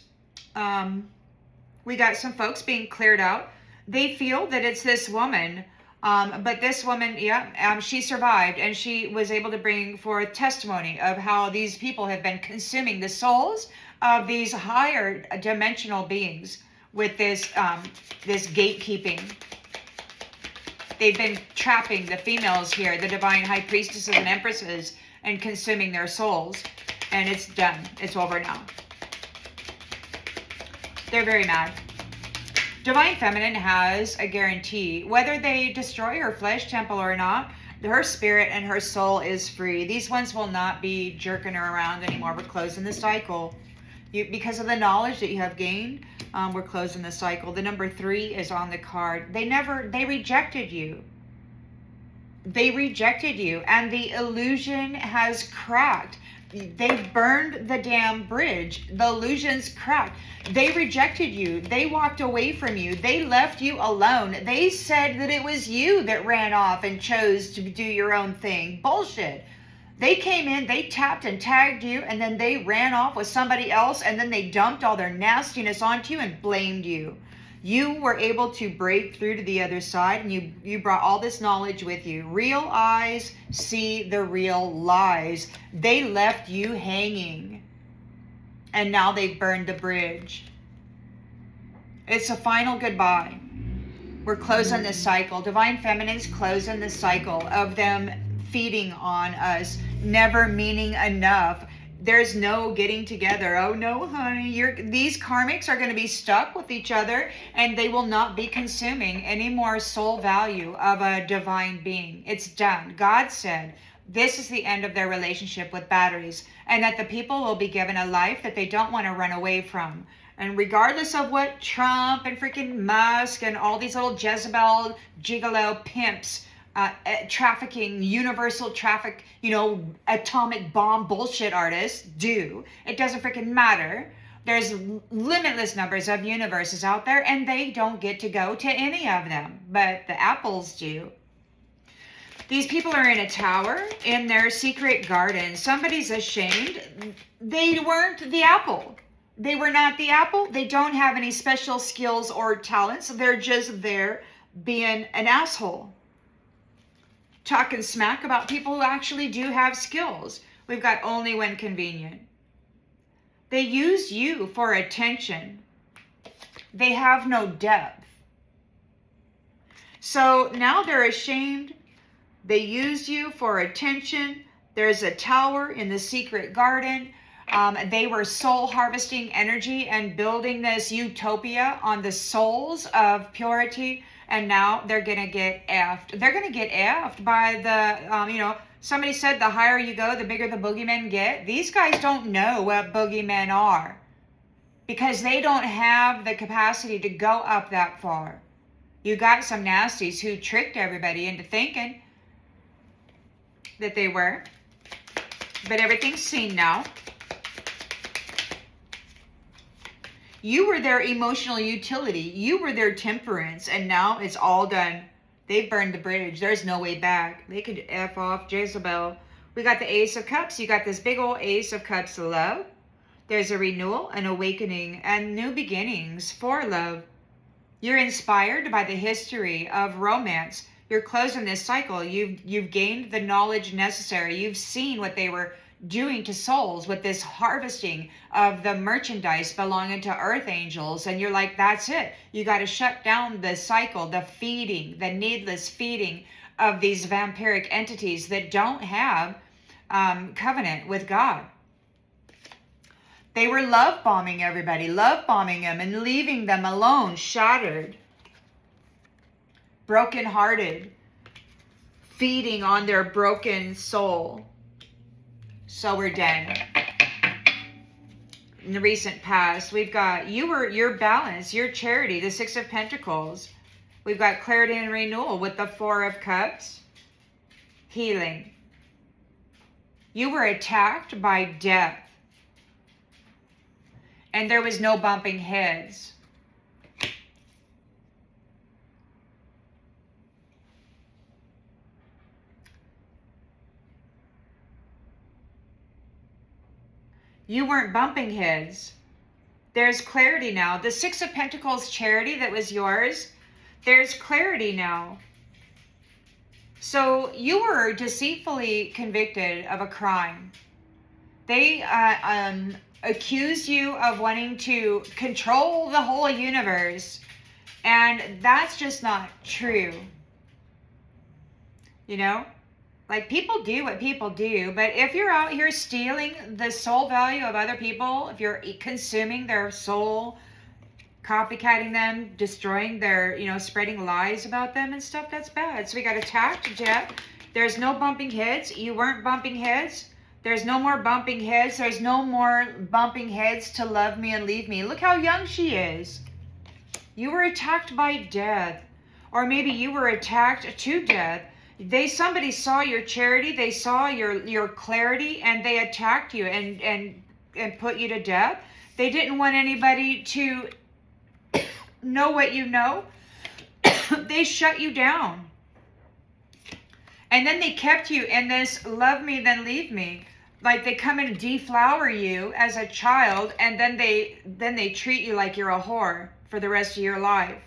We got some folks being cleared out. They feel that it's this woman. But this woman, she survived, and she was able to bring forth testimony of how these people have been consuming the souls of these higher dimensional beings with this gatekeeping. They've been trapping the females here, the divine high priestesses and empresses, and consuming their souls. And it's done. It's over now. They're very mad. Divine Feminine has a guarantee. Whether they destroy her flesh temple or not, her spirit and her soul is free. These ones will not be jerking her around anymore. We're closing the cycle. Because of the knowledge that you have gained, we're closing the cycle. The number 3 is on the card. They rejected you. They rejected you, and the illusion has cracked. They burned the damn bridge. The illusion's cracked. They rejected you. They walked away from you. They left you alone. They said that it was you that ran off and chose to do your own thing. Bullshit. They came in, they tapped and tagged you, and then they ran off with somebody else, and then they dumped all their nastiness onto you and blamed you. You were able to break through to the other side, and you brought all this knowledge with you. Real eyes see the real lies. They left you hanging, and now they've burned the bridge. It's a final goodbye. We're closing this cycle. Divine Feminine's closing the cycle of them feeding on us, never meaning enough. There's no getting together. Oh no, honey, these karmics are going to be stuck with each other, and they will not be consuming any more soul value of a divine being. It's done. God said this is the end of their relationship with batteries, and that the people will be given a life that they don't want to run away from. And regardless of what Trump and freaking Musk and all these little Jezebel, gigolo pimps, trafficking, universal traffic, atomic bomb bullshit artists do, it doesn't freaking matter. There's limitless numbers of universes out there, and they don't get to go to any of them, but the apples do. These people are in a tower in their secret garden. Somebody's ashamed. They weren't the apple. They were not the apple. They don't have any special skills or talents. They're just there being an asshole, talking smack about people who actually do have skills. We've got only when convenient. They use you for attention. They have no depth. So now they're ashamed. They used you for attention. There's a tower in the secret garden. They were soul harvesting energy and building this utopia on the souls of purity. And now they're going to get effed. They're going to get effed by the, somebody said the higher you go, the bigger the boogeymen get. These guys don't know what boogeymen are because they don't have the capacity to go up that far. You got some nasties who tricked everybody into thinking that they were. But everything's seen now. You were their emotional utility. You were their temperance. And now it's all done. They've burned the bridge. There's no way back. They could F off Jezebel. We got the Ace of Cups. You got this big old Ace of Cups of love. There's a renewal, an awakening, and new beginnings for love. You're inspired by the history of romance. You're closing this cycle. You've gained the knowledge necessary. You've seen what they were doing to souls with this harvesting of the merchandise belonging to earth angels. And you're like, that's it. You got to shut down the cycle, the feeding, the needless feeding of these vampiric entities that don't have covenant with God. They were love bombing everybody, love bombing them and leaving them alone, shattered, brokenhearted, feeding on their broken soul. So we're done. In the recent past, we've got your balance, your charity, the Six of Pentacles. We've got clarity and renewal with the Four of Cups, healing. You were attacked by death. And there was no bumping heads. You weren't bumping heads. There's clarity now. The Six of Pentacles charity that was yours, there's clarity now. So you were deceitfully convicted of a crime. They accused you of wanting to control the whole universe. And that's just not true. You know? Like, people do what people do, but if you're out here stealing the soul value of other people, if you're consuming their soul, copycatting them, destroying their, spreading lies about them and stuff, that's bad. So we got attacked, death. There's no bumping heads. You weren't bumping heads. There's no more bumping heads. There's no more bumping heads to love me and leave me. Look how young she is. You were attacked by death. Or maybe you were attacked to death. Somebody saw your charity, they saw your clarity, and they attacked you and put you to death. They didn't want anybody to know what you know. They shut you down. And then they kept you in this love me, then leave me. Like, they come and deflower you as a child, and then they treat you like you're a whore for the rest of your life.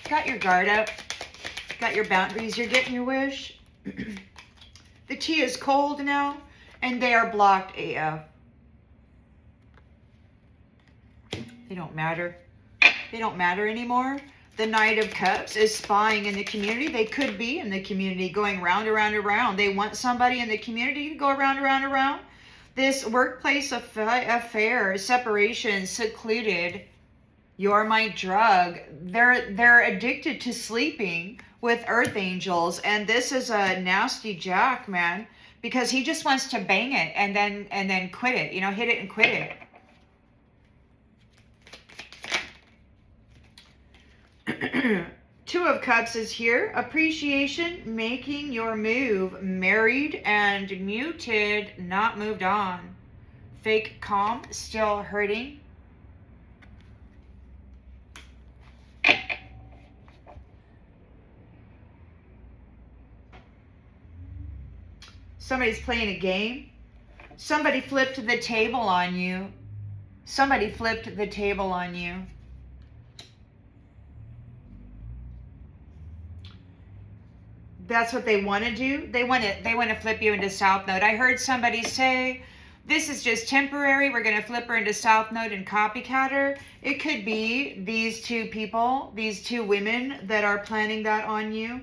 Got your guard up. Got your boundaries. You're getting your wish. The tea is cold now, and they are blocked AF. They don't matter. They don't matter anymore. The Knight of Cups is spying in the community. They could be in the community going round, around, around. They want somebody in the community to go around, around, around. This workplace affair, separation, secluded. You're my drug. They're addicted to sleeping with earth angels. And this is a nasty jack, man. Because he just wants to bang it and then quit it. Hit it and quit it. Two of Cups is here. Appreciation, making your move. Married and muted, not moved on. Fake calm, still hurting. Somebody's playing a game. Somebody flipped the table on you. Somebody flipped the table on you. That's what they want to do. They want to flip you into South Node. I heard somebody say, this is just temporary. We're going to flip her into South Node and copycat her. It could be these two people, these two women that are planning that on you.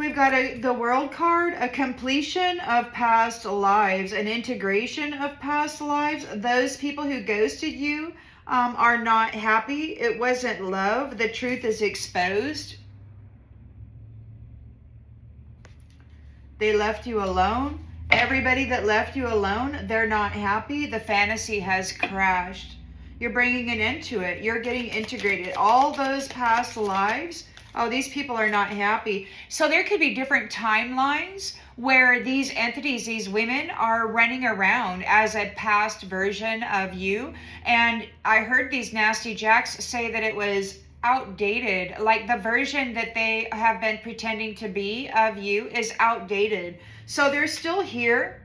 we've got the world card, a completion of past lives, an integration of past lives. Those people who ghosted you are not happy. It wasn't love. The truth is exposed. They left you alone. Everybody that left you alone, they're not happy. The fantasy has crashed. You're bringing an end to it. You're getting integrated. All those past lives, oh, these people are not happy. So there could be different timelines where these entities, these women, are running around as a past version of you. And I heard these nasty jacks say that it was outdated. Like the version that they have been pretending to be of you is outdated. So they're still here.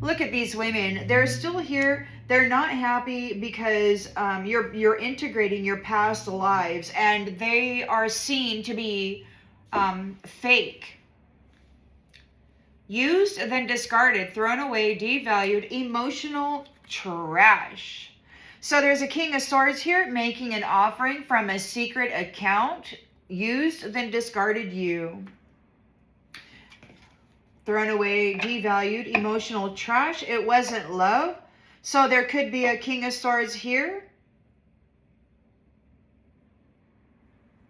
Look at these women. They're still here. They're not happy because you're integrating your past lives, and they are seen to be fake. Used, then discarded, thrown away, devalued, emotional trash. So there's a King of Swords here making an offering from a secret account. Used, then discarded you. Thrown away, devalued, emotional trash. It wasn't love. So there could be a King of Swords here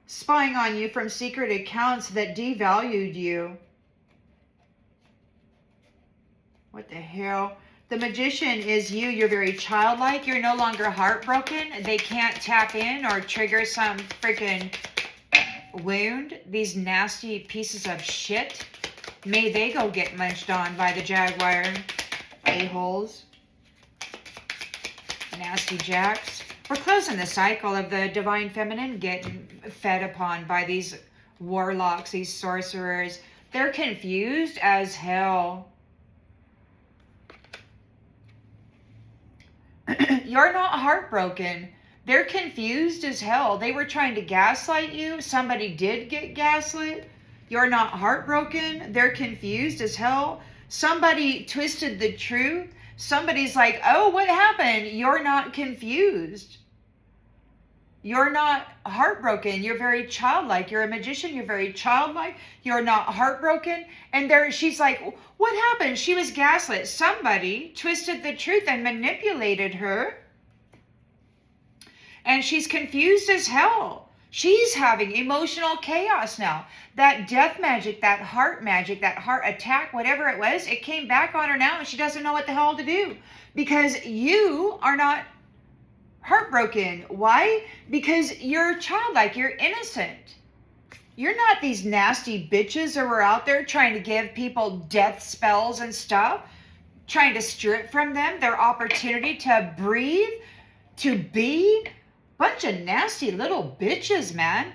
spying on you from secret accounts that devalued you. What the hell? The Magician is you. You're very childlike. You're no longer heartbroken. They can't tap in or trigger some freaking wound. These nasty pieces of shit. May they go get munched on by the Jaguar. A-holes. Nasty jacks. We're closing the cycle of the divine feminine getting fed upon by these warlocks, these sorcerers. They're confused as hell. You're not heartbroken. They're confused as hell. They were trying to gaslight you. Somebody did get gaslit. You're not heartbroken. They're confused as hell. Somebody twisted the truth. Somebody's like, oh, what happened? You're not confused. You're not heartbroken. You're very childlike. You're a magician. You're very childlike. You're not heartbroken. And she's like, what happened? She was gaslit. Somebody twisted the truth and manipulated her. And she's confused as hell. She's having emotional chaos now. That death magic, that heart attack, whatever it was, it came back on her now and she doesn't know what the hell to do. Because you are not heartbroken. Why? Because you're childlike, you're innocent. You're not these nasty bitches that were out there trying to give people death spells and stuff, trying to strip from them their opportunity to breathe, to be. Bunch of nasty little bitches, man.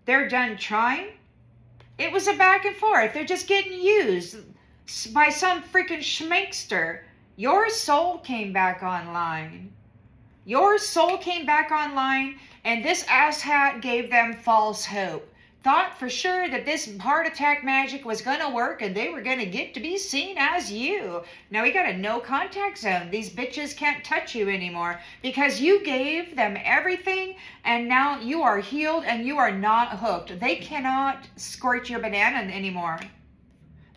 They're done trying. It was a back and forth. They're just getting used by some freaking schminkster. Your soul came back online. Your soul came back online, and this asshat gave them false hope. Thought for sure that this heart attack magic was going to work and they were going to get to be seen as you. Now we got a no contact zone. These bitches can't touch you anymore because you gave them everything and now you are healed and you are not hooked. They cannot squirt your banana anymore.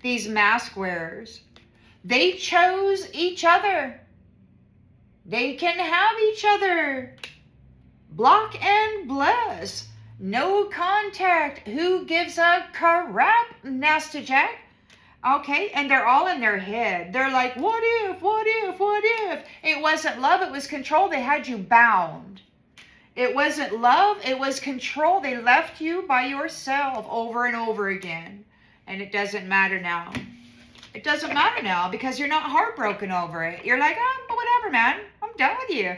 These mask wearers. They chose each other. They can have each other. Block and bless. No contact. Who gives a crap, Nasty Jack? Okay, and they're all in their head. They're like, what if, what if, what if? It wasn't love, it was control. They had you bound. It wasn't love, it was control. They left you by yourself over and over again. And it doesn't matter now. It doesn't matter now because you're not heartbroken over it. You're like, oh, whatever, man. I'm done with you.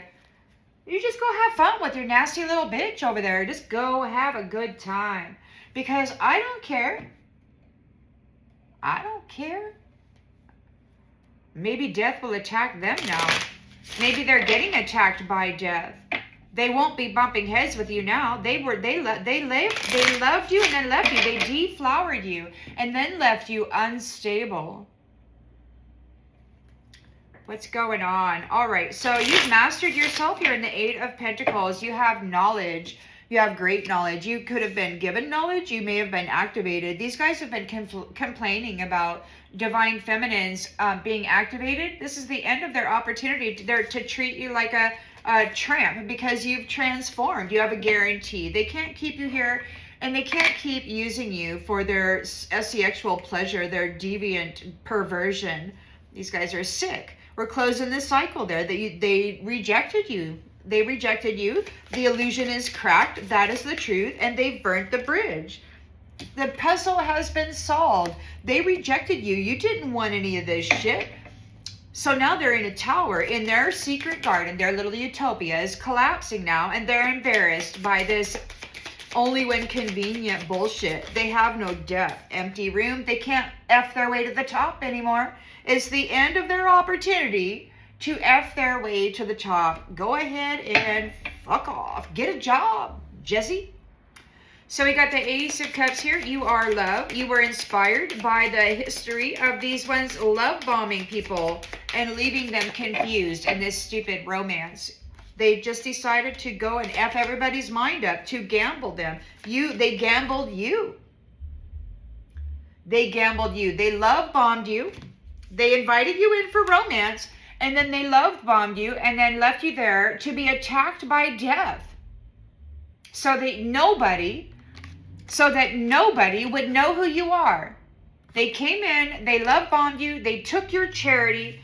You just go have fun with your nasty little bitch over there. Just go have a good time. Because I don't care. I don't care. Maybe death will attack them now. Maybe they're getting attacked by death. They won't be bumping heads with you now. They loved you and then left you. They deflowered you and then left you unstable. What's going on? All right, so you've mastered yourself. You're in the 8 of Pentacles. You have knowledge. You have great knowledge. You could have been given knowledge. You may have been activated. These guys have been complaining about divine feminines being activated. This is the end of their opportunity to treat you like a tramp because you've transformed. You have a guarantee. They can't keep you here, and they can't keep using you for their sexual pleasure, their deviant perversion. These guys are sick. We're closing this cycle there. They rejected you. They rejected you. The illusion is cracked. That is the truth. And they burnt the bridge. The puzzle has been solved. They rejected you. You didn't want any of this shit. So now they're in a tower in their secret garden. Their little utopia is collapsing now. And they're embarrassed by this only when convenient bullshit. They have no depth. Empty room. They can't F their way to the top anymore. It's the end of their opportunity to F their way to the top. Go ahead and fuck off. Get a job, jezi. So we got the Ace of Cups here. You are love. You were inspired by the history of these ones love bombing people and leaving them confused in this stupid romance. They just decided to go and F everybody's mind up, to gamble them. They gambled you. They gambled you. They love bombed you. They invited you in for romance, and then they love bombed you and then left you there to be attacked by death. So that nobody would know who you are. They came in, they love bombed you, they took your charity,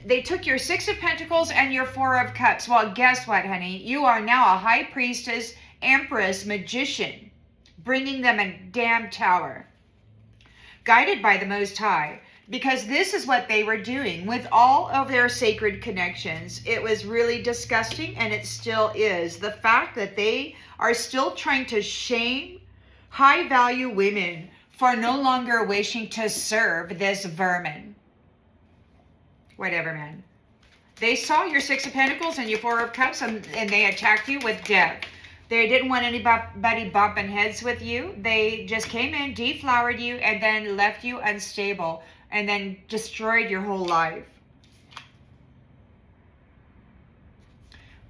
they took your Six of Pentacles and your Four of Cups. Well, guess what, honey? You are now a High Priestess, Empress, Magician, bringing them a damn tower. Guided by the Most High. Because this is what they were doing with all of their sacred connections. It was really disgusting, and it still is. The fact that they are still trying to shame high-value women for no longer wishing to serve this vermin. Whatever, man. They saw your Six of Pentacles and your Four of Cups, and they attacked you with death. They didn't want anybody bumping heads with you. They just came in, deflowered you, and then left you unstable. And then destroyed your whole life.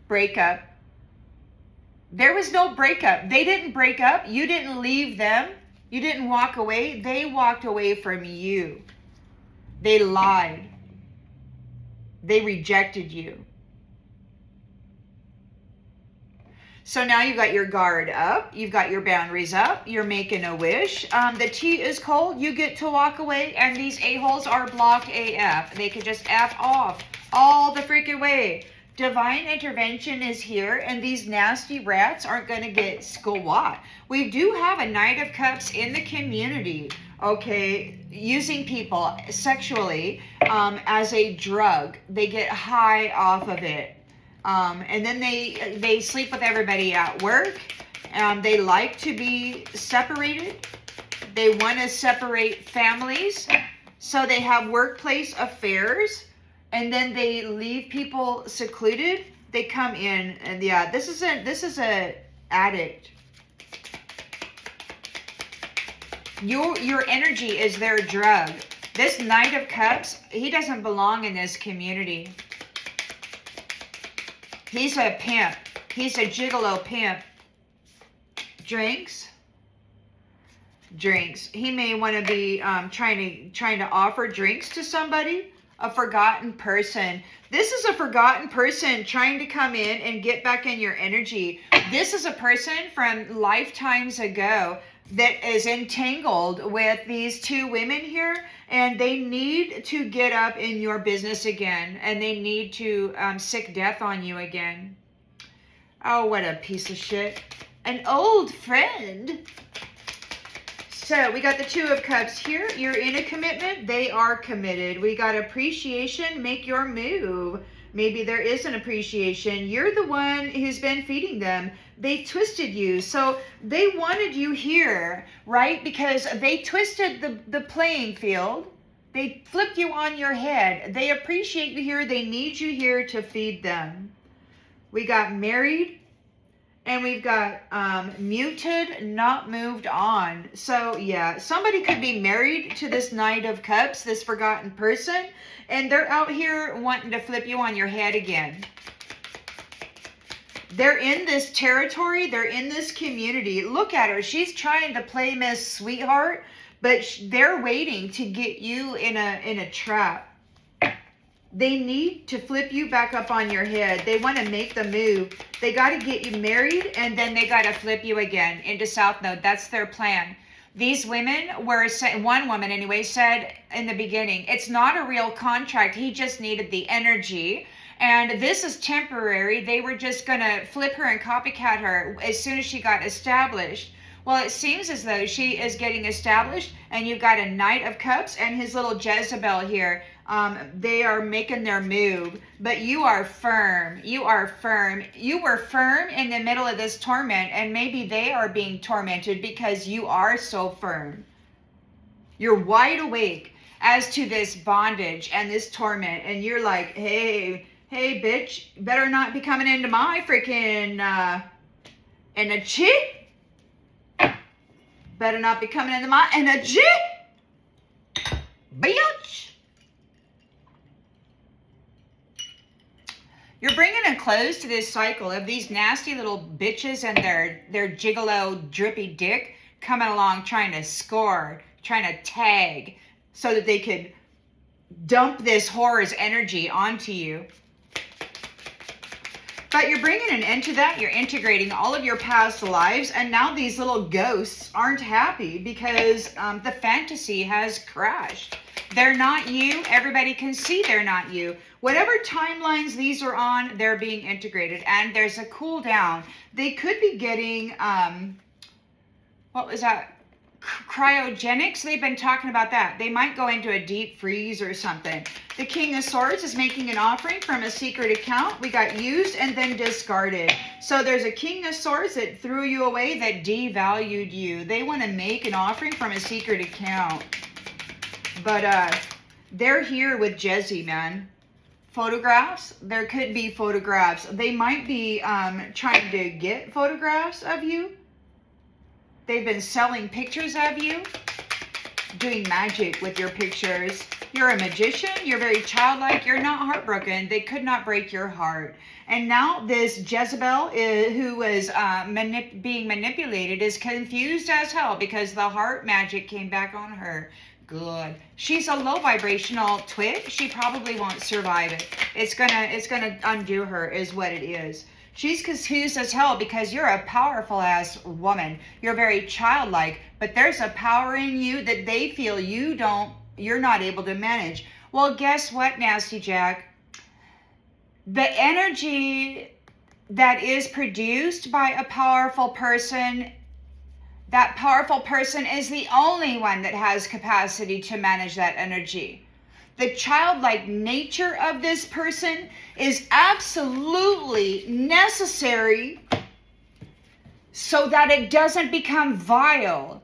Breakup. There was no breakup. They didn't break up. You didn't leave them. You didn't walk away. They walked away from you. They lied. They rejected you. So now you've got your guard up, you've got your boundaries up, you're making a wish. The tea is cold, you get to walk away, and these a-holes are blocked AF. They could just F off all the freaking way. Divine intervention is here, and these nasty rats aren't going to get squat. We do have a Knight of Cups in the community, okay, using people sexually as a drug. They get high off of it. And then they sleep with everybody at work. They like to be separated. They want to separate families. So they have workplace affairs. And then they leave people secluded. They come in and yeah, this is a addict. Your energy is their drug. This Knight of Cups, he doesn't belong in this community. He's a pimp. He's a gigolo pimp. Drinks. He may want to be trying to offer drinks to somebody. A forgotten person. This is a forgotten person trying to come in and get back in your energy. This is a person from lifetimes ago that is entangled with these two women here, and they need to get up in your business again, and they need to sick death on you again. Oh, what a piece of shit. An old friend. So we got the Two of Cups here. You're in a commitment. They are committed. We got appreciation. Make your move. Maybe there is an appreciation. You're the one who's been feeding them. They twisted you. So they wanted you here, right? Because they twisted the playing field. They flipped you on your head. They appreciate you here. They need you here to feed them. We got married. And we've got muted, not moved on. So, yeah, somebody could be married to this Knight of Cups, this forgotten person, and they're out here wanting to flip you on your head again. They're in this territory. They're in this community. Look at her. She's trying to play Miss Sweetheart, but they're waiting to get you in a trap. They need to flip you back up on your head. They want to make the move. They got to get you married, and then they got to flip you again into South Node. That's their plan. These women were, one woman anyway, said in the beginning, it's not a real contract. He just needed the energy. And this is temporary. They were just going to flip her and copycat her as soon as she got established. Well, it seems as though she is getting established, and you've got a Knight of Cups and his little Jezebel here. They are making their move, but you are firm. You are firm. You were firm in the middle of this torment, and maybe they are being tormented because you are so firm. You're wide awake as to this bondage and this torment, and you're like, hey, bitch, better not be coming into my freaking energy. Better not be coming into my energy, bitch. You're bringing a close to this cycle of these nasty little bitches and their gigolo drippy dick coming along trying to score, trying to tag so that they could dump this horror's energy onto you. But you're bringing an end to that. You're integrating all of your past lives. And now these little ghosts aren't happy because the fantasy has crashed. They're not you. Everybody can see they're not you. Whatever timelines these are on, they're being integrated. And there's a cool down. They could be getting, what was that? Cryogenics. They've been talking about that. They might go into a deep freeze or something. The King of Swords is making an offering from a secret account. We got used and then discarded. So there's a King of Swords that threw you away, that devalued you. They want to make an offering from a secret account. But they're here with jezi, man. Photographs. There could be photographs. They might be trying to get photographs of you. They've been selling pictures of you, doing magic with your pictures. You're a magician. You're very childlike. You're not heartbroken. They could not break your heart. And now this Jezebel, who was being manipulated, is confused as hell because the heart magic came back on her. Good. She's a low vibrational twit. She probably won't survive it. It's gonna undo her, is what it is. She's confused as hell because you're a powerful ass woman. You're very childlike, but there's a power in you that they feel you're not able to manage. Well, guess what, Nasty Jack? The energy that is produced by a powerful person, that powerful person is the only one that has capacity to manage that energy. The childlike nature of this person is absolutely necessary so that it doesn't become vile,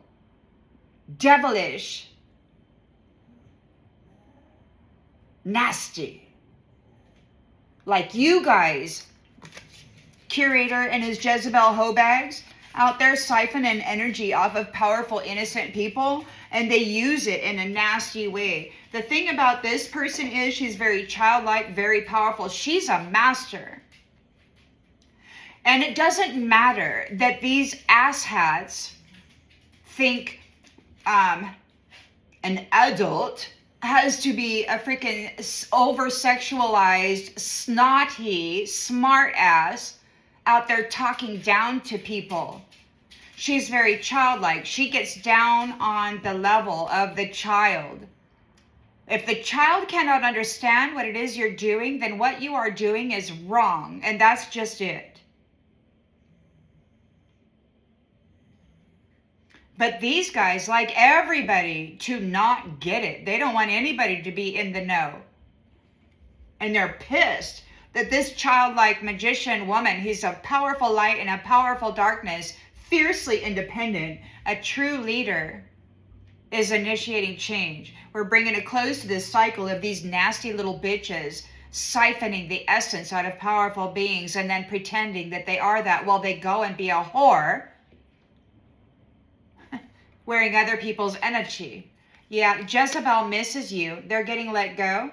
devilish, nasty. Like you guys, Curator and his Jezebel hoe bags, out there siphoning energy off of powerful, innocent people, and they use it in a nasty way. The thing about this person is she's very childlike, very powerful. She's a master. And it doesn't matter that these asshats think an adult has to be a freaking over-sexualized, snotty, smart ass out there talking down to people. She's very childlike. She gets down on the level of the child. If the child cannot understand what it is you're doing, then what you are doing is wrong. And that's just it. But these guys like everybody to not get it. They don't want anybody to be in the know. And they're pissed that this childlike magician woman, he's a powerful light and a powerful darkness, fiercely independent, a true leader, is initiating change. We're bringing a close to this cycle of these nasty little bitches siphoning the essence out of powerful beings and then pretending that they are that while they go and be a whore wearing other people's energy. Yeah, Jezebel misses you. They're getting let go.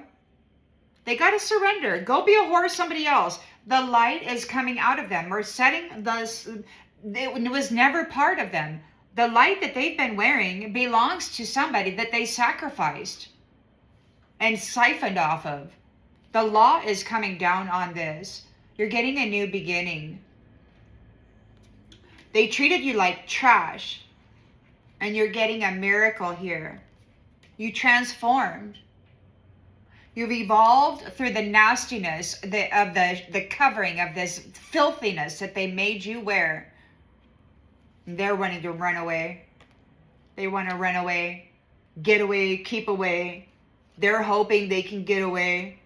They got to surrender. Go be a whore somebody else. The light is coming out of them. We're setting those, it was never part of them. The light that they've been wearing belongs to somebody that they sacrificed and siphoned off of. The law is coming down on this. You're getting a new beginning. They treated you like trash, and you're getting a miracle here. You transformed. You've evolved through the nastiness of the covering of this filthiness that they made you wear. They're wanting to run away. They want to run away, get away, keep away. They're hoping they can get away.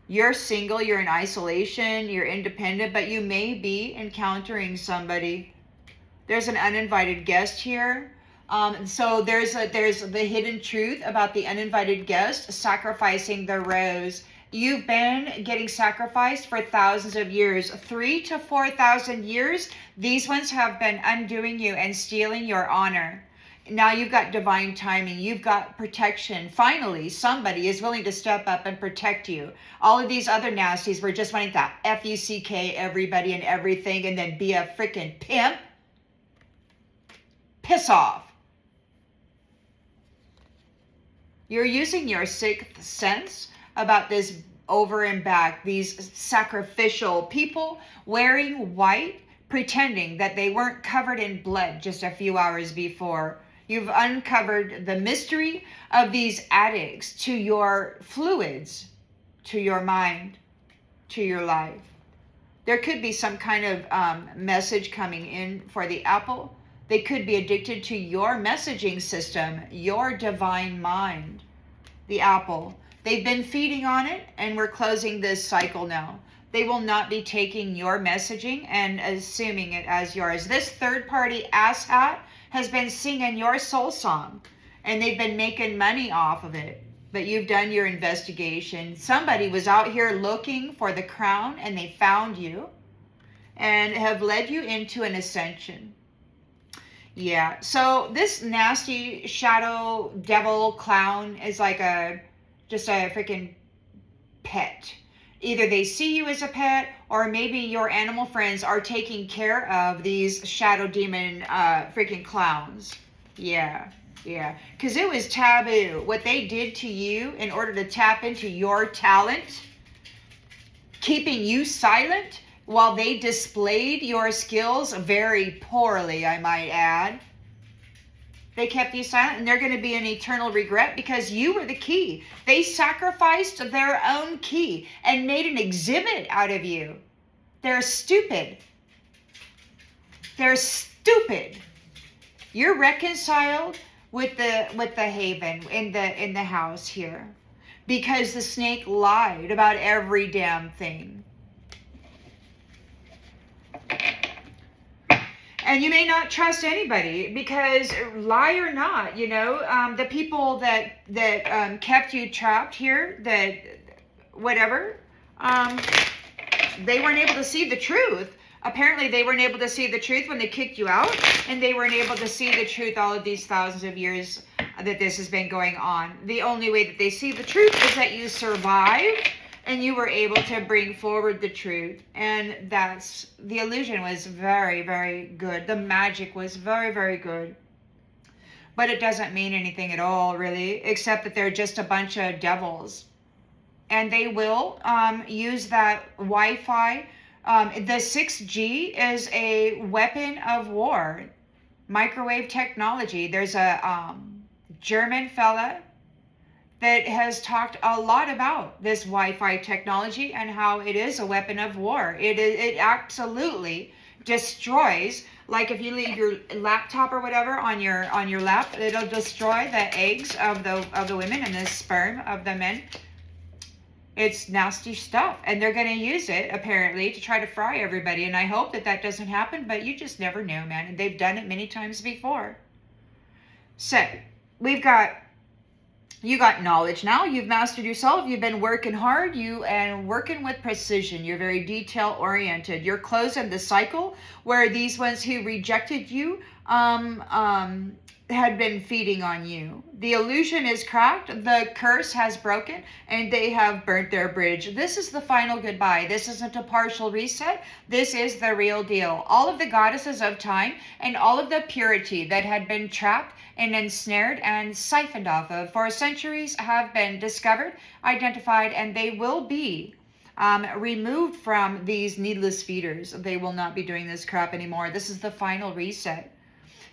You're single, you're in isolation, you're independent, but you may be encountering somebody. There's an uninvited guest here. So there's the hidden truth about the uninvited guest sacrificing the rose. You've been getting sacrificed for thousands of years, 3,000 to 4,000 years. These ones have been undoing you and stealing your honor. Now you've got divine timing. You've got protection. Finally, somebody is willing to step up and protect you. All of these other nasties were just wanting to F-U-C-K everybody and everything and then be a freaking pimp. Piss off. You're using your sixth sense about this over and back, these sacrificial people wearing white, pretending that they weren't covered in blood just a few hours before. You've uncovered the mystery of these addicts to your fluids, to your mind, to your life. There could be some kind of message coming in for the apple. They could be addicted to your messaging system, your divine mind, the apple. They've been feeding on it, and we're closing this cycle now. They will not be taking your messaging and assuming it as yours. This third-party asshat has been singing your soul song, and they've been making money off of it. But you've done your investigation. Somebody was out here looking for the crown, and they found you and have led you into an ascension. Yeah, so this nasty shadow devil clown is like just a freaking pet. Either they see you as a pet, or maybe your animal friends are taking care of these shadow demon freaking clowns. Yeah, because it was taboo. What they did to you in order to tap into your talent, keeping you silent, while they displayed your skills very poorly, I might add. They kept you silent, and they're going to be an eternal regret because you were the key. They sacrificed their own key and made an exhibit out of you. They're stupid. They're stupid. You're reconciled with the haven in the house here because the snake lied about every damn thing. And you may not trust anybody because, lie or not, the people that kept you trapped here, that whatever, they weren't able to see the truth. Apparently, they weren't able to see the truth when they kicked you out, and they weren't able to see the truth all of these thousands of years that this has been going on. The only way that they see the truth is that you survived and you were able to bring forward the truth. And the illusion was very, very good. The magic was very, very good. But it doesn't mean anything at all, really, except that they're just a bunch of devils. And they will use that Wi-Fi. The 6G is a weapon of war. Microwave technology. There's a German fella that has talked a lot about this Wi-Fi technology and how it is a weapon of war. It absolutely destroys, like if you leave your laptop or whatever on your lap, it'll destroy the eggs of the women and the sperm of the men. It's nasty stuff, and they're going to use it apparently to try to fry everybody. And I hope that doesn't happen, but you just never know, man. And they've done it many times before. So you got knowledge now. You've mastered yourself. You've been working hard. And working with precision. You're very detail oriented. You're closing the cycle where these ones who rejected you had been feeding on you. The illusion is cracked, the curse has broken, and they have burnt their bridge. This is the final goodbye. This isn't a partial reset. This is the real deal. All of the goddesses of time and all of the purity that had been trapped and ensnared and siphoned off of for centuries have been discovered, identified, and they will be removed from these needless feeders. They will not be doing this crap anymore. This is the final reset.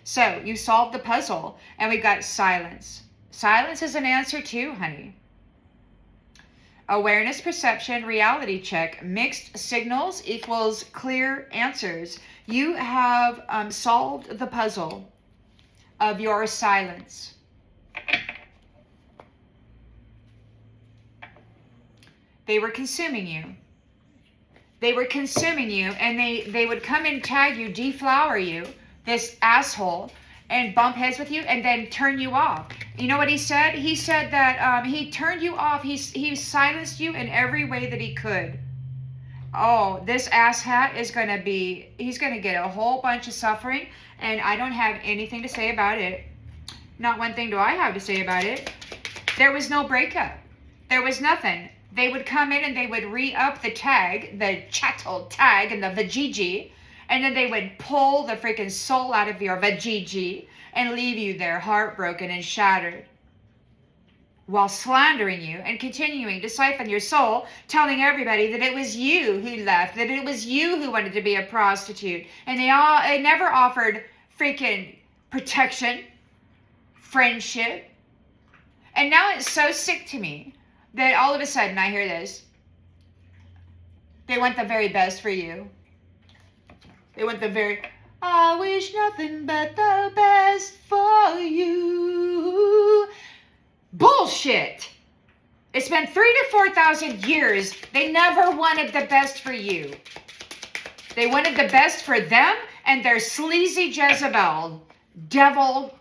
So you solved the puzzle, and we got silence. Silence is an answer too, honey. Awareness, perception, reality check. Mixed signals equals clear answers. You have solved the puzzle of your silence. They were consuming you. They were consuming you, and they would come and tag you, deflower you, this asshole, and bump heads with you and then turn you off. You know what he said? He said that he turned you off. He silenced you in every way that he could. Oh, this asshat is going to be, he's going to get a whole bunch of suffering, and I don't have anything to say about it. Not one thing do I have to say about it. There was no breakup. There was nothing. They would come in and they would re-up the tag, the chattel tag and the vajiji, and then they would pull the freaking soul out of your vajiji and leave you there heartbroken and shattered, while slandering you and continuing to siphon your soul, telling everybody that it was you who left, that it was you who wanted to be a prostitute. And they never offered freaking protection, friendship. And now it's so sick to me that all of a sudden I hear this. They want the very best for you. They want the very, I wish nothing but the best for you. Bullshit. It's been 3,000 to 4,000 years. They never wanted the best for you. They wanted the best for them and their sleazy Jezebel, devil,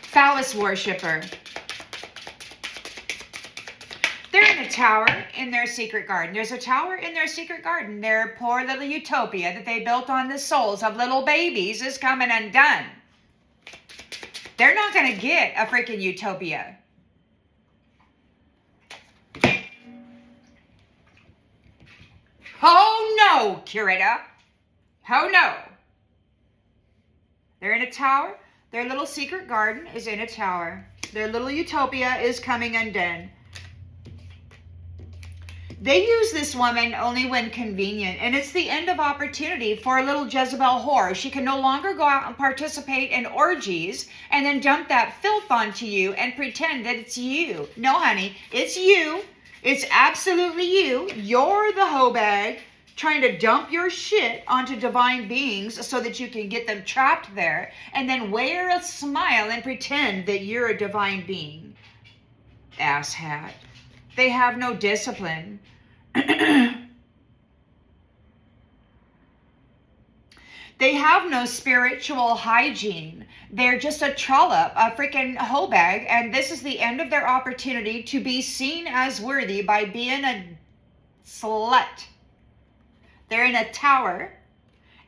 phallus worshiper. They're in a tower in their secret garden. There's a tower in their secret garden. Their poor little utopia that they built on the souls of little babies is coming undone. They're not going to get a freaking utopia. Oh no, curator. Oh no. They're in a tower. Their little secret garden is in a tower. Their little utopia is coming undone. They use this woman only when convenient, and it's the end of opportunity for a little Jezebel whore. She can no longer go out and participate in orgies and then dump that filth onto you and pretend that it's you. No, honey, it's you. It's absolutely you. You're the hoe bag trying to dump your shit onto divine beings so that you can get them trapped there and then wear a smile and pretend that you're a divine being. Asshat. They have no discipline. They have no spiritual hygiene. They're just a trollop, a freaking hoe bag, and this is the end of their opportunity to be seen as worthy by being a slut. They're in a tower.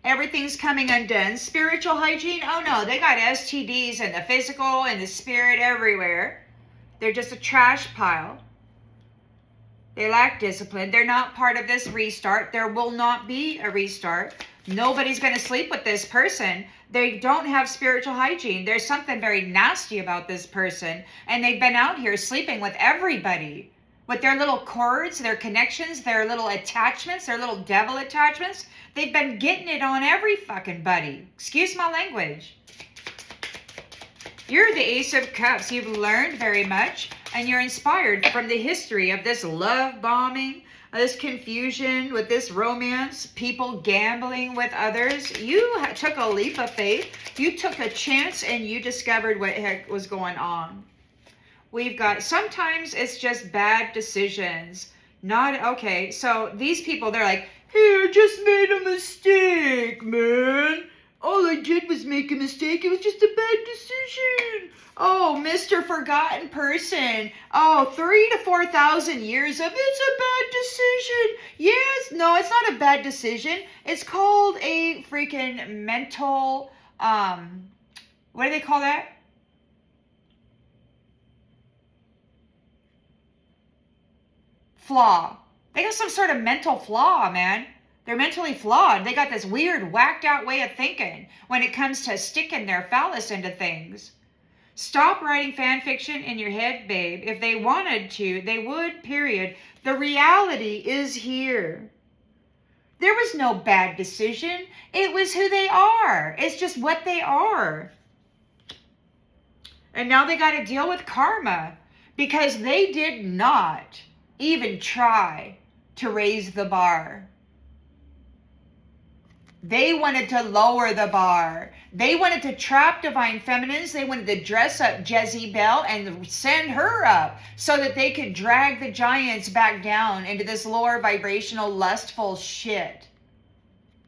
Everything's coming undone. Spiritual hygiene? Oh no, they got STDs and the physical and the spirit everywhere. They're just a trash pile. They lack discipline. They're not part of this restart. There will not be a restart. Nobody's going to sleep with this person. They don't have spiritual hygiene. There's something very nasty about this person. And they've been out here sleeping with everybody. With their little cords, their connections, their little attachments, their little devil attachments. They've been getting it on every fucking buddy. Excuse my language. You're the Ace of Cups. You've learned very much. And you're inspired from the history of this love bombing, this confusion with this romance, people gambling with others. You took a leap of faith. You took a chance and you discovered what heck was going on. We've got, sometimes it's just bad decisions. Not, okay, so these people, they're like, hey, I just made a mistake, man. All I did was make a mistake. It was just a bad decision. Oh, Mr. forgotten person. Oh, 3,000 to 4,000 years of it's a bad decision. Yes, no, it's not a bad decision. It's called a freaking mental, what do they call that? Flaw. They got some sort of mental flaw, man. They're mentally flawed. They got this weird, whacked out way of thinking when it comes to sticking their phallus into things. Stop writing fan fiction in your head, babe. If they wanted to, they would, period. The reality is here. There was no bad decision. It was who they are. It's just what they are. And now they got to deal with karma because they did not even try to raise the bar. They wanted to lower the bar. They wanted to trap divine feminines. They wanted to dress up Jezebel and send her up so that they could drag the giants back down into this lower vibrational, lustful shit.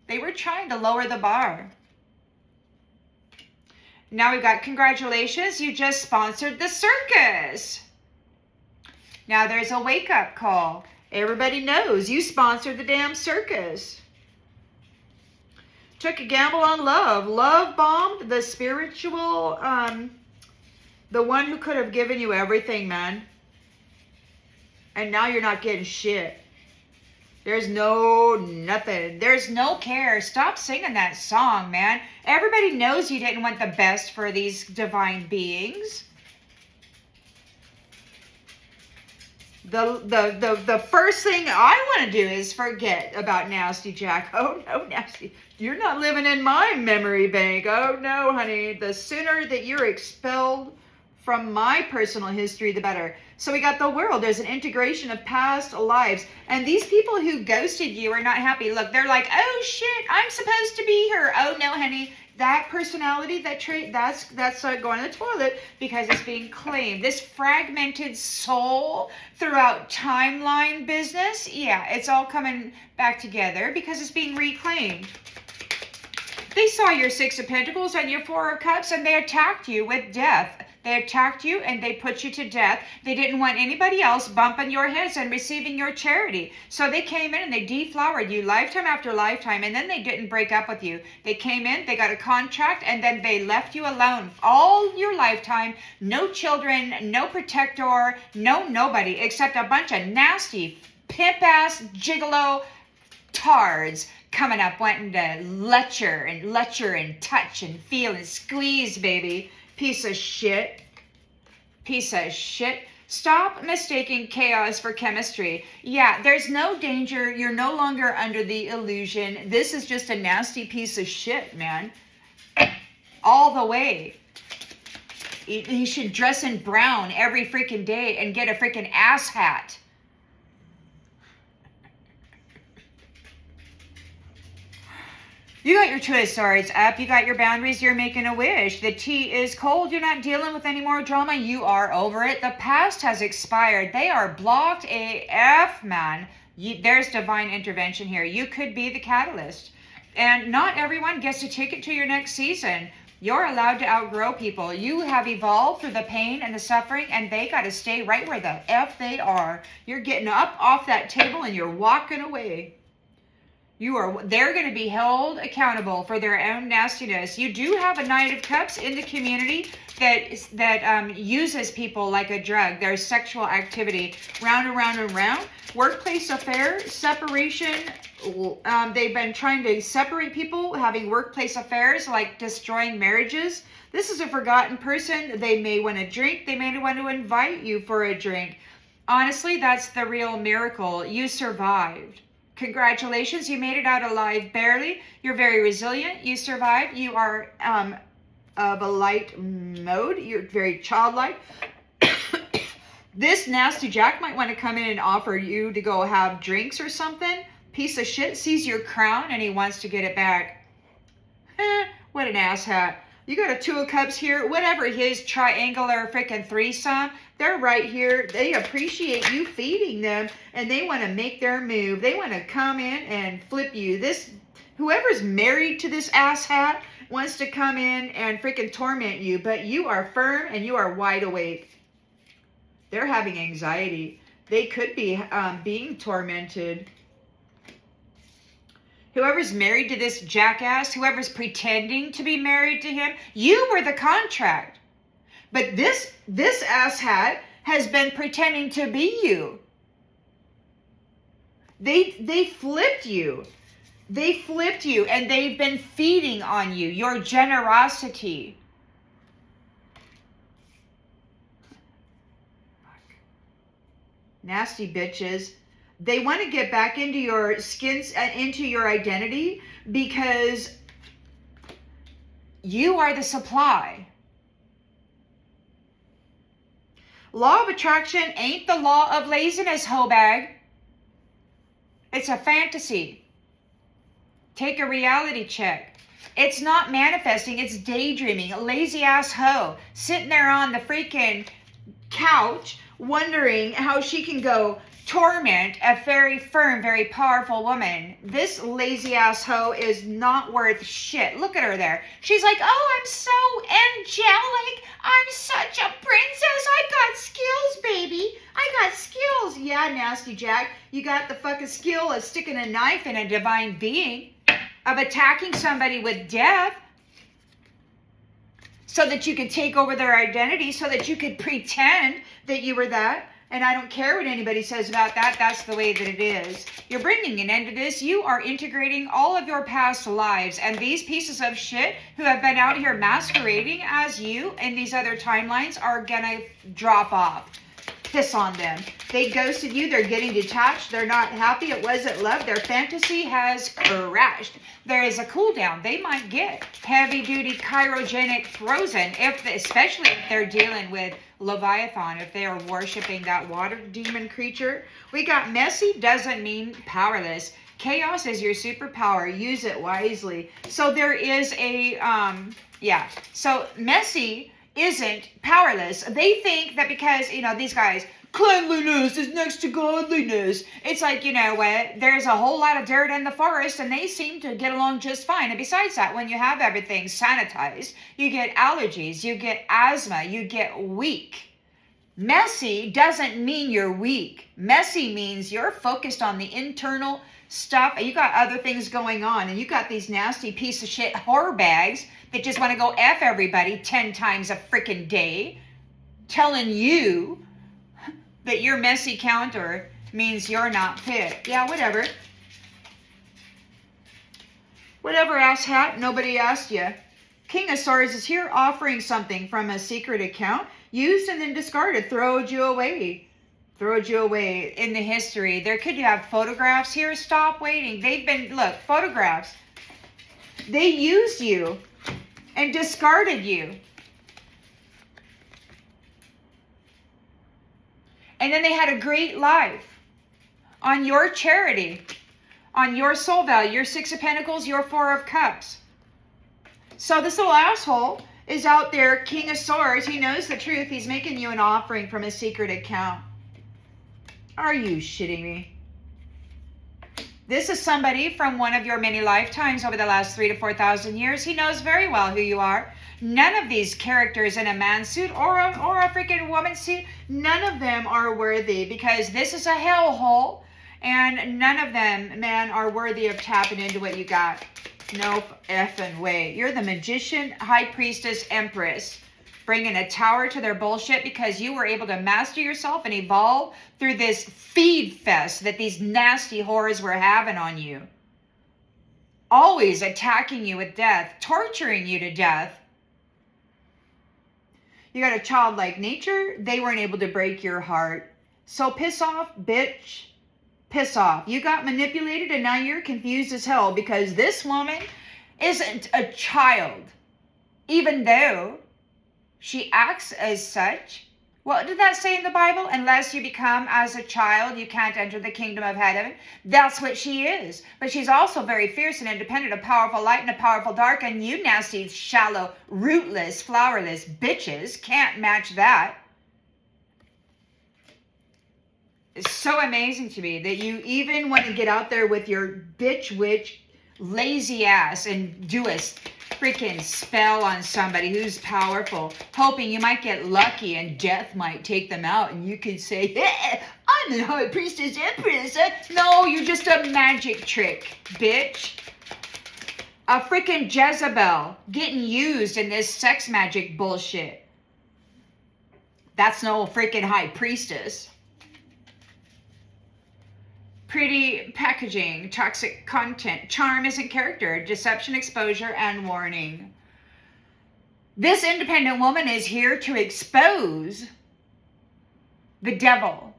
They were trying to lower the bar. Now we've got congratulations. You just sponsored the circus. Now there's a wake-up call. Everybody knows you sponsored the damn circus. Took a gamble on love. Love bombed the spiritual, the one who could have given you everything, man. And now you're not getting shit. There's no nothing. There's no care. Stop singing that song, man. Everybody knows you didn't want the best for these divine beings. The first thing I want to do is forget about Nasty Jack. Oh, no, Nasty. You're not living in my memory bank. Oh, no, honey. The sooner that you're expelled from my personal history, the better. So we got the world. There's an integration of past lives. And these people who ghosted you are not happy. Look, they're like, oh, shit, I'm supposed to be here. Oh, no, honey. That personality, that trait, that's going to the toilet because it's being claimed. This fragmented soul throughout timeline business, yeah, it's all coming back together because it's being reclaimed. They saw your Six of Pentacles and your Four of Cups and they attacked you with death. They attacked you and they put you to death. They didn't want anybody else bumping your heads and receiving your charity. So they came in and they deflowered you lifetime after lifetime, and then they didn't break up with you. They came in, they got a contract, and then they left you alone all your lifetime. No children, no protector, no nobody, except a bunch of nasty, pimp-ass, gigolo tards coming up wanting to lecture and touch and feel and squeeze, baby. Piece of shit. Piece of shit. Stop mistaking chaos for chemistry. Yeah, there's no danger. You're no longer under the illusion. This is just a nasty piece of shit, man. All the way. He should dress in brown every freaking day and get a freaking ass hat. You got your Two of Swords up. You got your boundaries. You're making a wish. The tea is cold. You're not dealing with any more drama. You are over it. The past has expired. They are blocked AF, man. There's divine intervention here. You could be the catalyst. And not everyone gets a ticket to your next season. You're allowed to outgrow people. You have evolved through the pain and the suffering, and they got to stay right where the F they are. You're getting up off that table and you're walking away. They're going to be held accountable for their own nastiness. You do have a Knight of Cups in the community that uses people like a drug. There's sexual activity, round and round and round. Workplace affair, separation. They've been trying to separate people, having workplace affairs, like destroying marriages. This is a forgotten person. They may want to drink. They may want to invite you for a drink. Honestly, that's the real miracle. You survived. Congratulations, you made it out alive barely. You're very resilient. You survived. You are of a light mode. You're very childlike. This nasty Jack might want to come in and offer you to go have drinks or something. Piece of shit sees your crown and he wants to get it back. What an asshat. You got a Two of Cups here. Whatever his triangular freaking threesome, they're right here. They appreciate you feeding them and they want to make their move. They want to come in and flip you. Whoever's married to this asshat wants to come in and freaking torment you, but you are firm and you are wide awake. They're having anxiety. They could be being tormented. Whoever's married to this jackass, whoever's pretending to be married to him, you were the contract. But this asshat has been pretending to be you. They flipped you. They flipped you, and they've been feeding on you, your generosity. Nasty bitches. They want to get back into your skins, into your identity, because you are the supply. Law of attraction ain't the law of laziness, hoe bag. It's a fantasy. Take a reality check. It's not manifesting, it's daydreaming. A lazy ass hoe sitting there on the freaking couch wondering how she can go torment a very firm, very powerful woman. This lazy ass hoe is not worth shit. Look at her there. She's like, oh, I'm so angelic. I'm such a princess. I got skills, baby. I got skills. Yeah, nasty Jack. You got the fucking skill of sticking a knife in a divine being, of attacking somebody with death, so that you could take over their identity, so that you could pretend that you were that. And I don't care what anybody says about that. That's the way that it is. You're bringing an end to this. You are integrating all of your past lives. And these pieces of shit who have been out here masquerading as you in these other timelines are going to drop off. Piss on them. They ghosted you. They're getting detached. They're not happy. It wasn't love. Their fantasy has crashed. There is a cool down. They might get heavy duty cryogenic frozen, especially if they're dealing with Leviathan, if they are worshiping that water demon creature. We got messy doesn't mean powerless. Chaos is your superpower. Use it wisely. So there is a, so messy isn't powerless. They think that because, these guys, cleanliness is next to godliness. It's like, you know what? There's a whole lot of dirt in the forest and they seem to get along just fine. And besides that, when you have everything sanitized, you get allergies, you get asthma, you get weak. Messy doesn't mean you're weak. Messy means you're focused on the internal stuff and you got other things going on, and you got these nasty piece of shit whore bags that just want to go F everybody 10 times a freaking day, telling you that your messy counter means you're not fit. Yeah, whatever. Whatever, asshat. Nobody asked you. King of Swords is here offering something from a secret account. Used and then discarded. Throwed you away. Throwed you away in the history. There could you have photographs here. Stop waiting. They've been, look, photographs. They used you and discarded you. And then they had a great life on your charity, on your soul value, your Six of Pentacles, your Four of Cups. So this little asshole is out there, King of Swords. He knows the truth. He's making you an offering from a secret account. Are you shitting me? This is somebody from one of your many lifetimes over the last 3,000 to 4,000 years. He knows very well who you are. None of these characters in a man suit or a freaking woman suit, none of them are worthy, because this is a hellhole, and none of them, man, are worthy of tapping into what you got. Nope, effing way. You're the magician, high priestess, empress, bringing a tower to their bullshit because you were able to master yourself and evolve through this feed fest that these nasty whores were having on you. Always attacking you with death, torturing you to death. You got a childlike nature. They weren't able to break your heart. So piss off, bitch. Piss off. You got manipulated and now you're confused as hell because this woman isn't a child. Even though she acts as such. What did that say in the Bible? Unless you become as a child, you can't enter the kingdom of heaven. That's what she is. But she's also very fierce and independent, a powerful light and a powerful dark. And you nasty, shallow, rootless, flowerless bitches can't match that. It's so amazing to me that you even want to get out there with your bitch witch lazy ass and do a freaking spell on somebody who's powerful, hoping you might get lucky and death might take them out and you could say, yeah, I'm the High Priestess Empress. No, you're just a magic trick, bitch. A freaking Jezebel getting used in this sex magic bullshit. That's no freaking High Priestess. Pretty packaging, toxic content, charm isn't character, deception, exposure, and warning. This independent woman is here to expose the devil.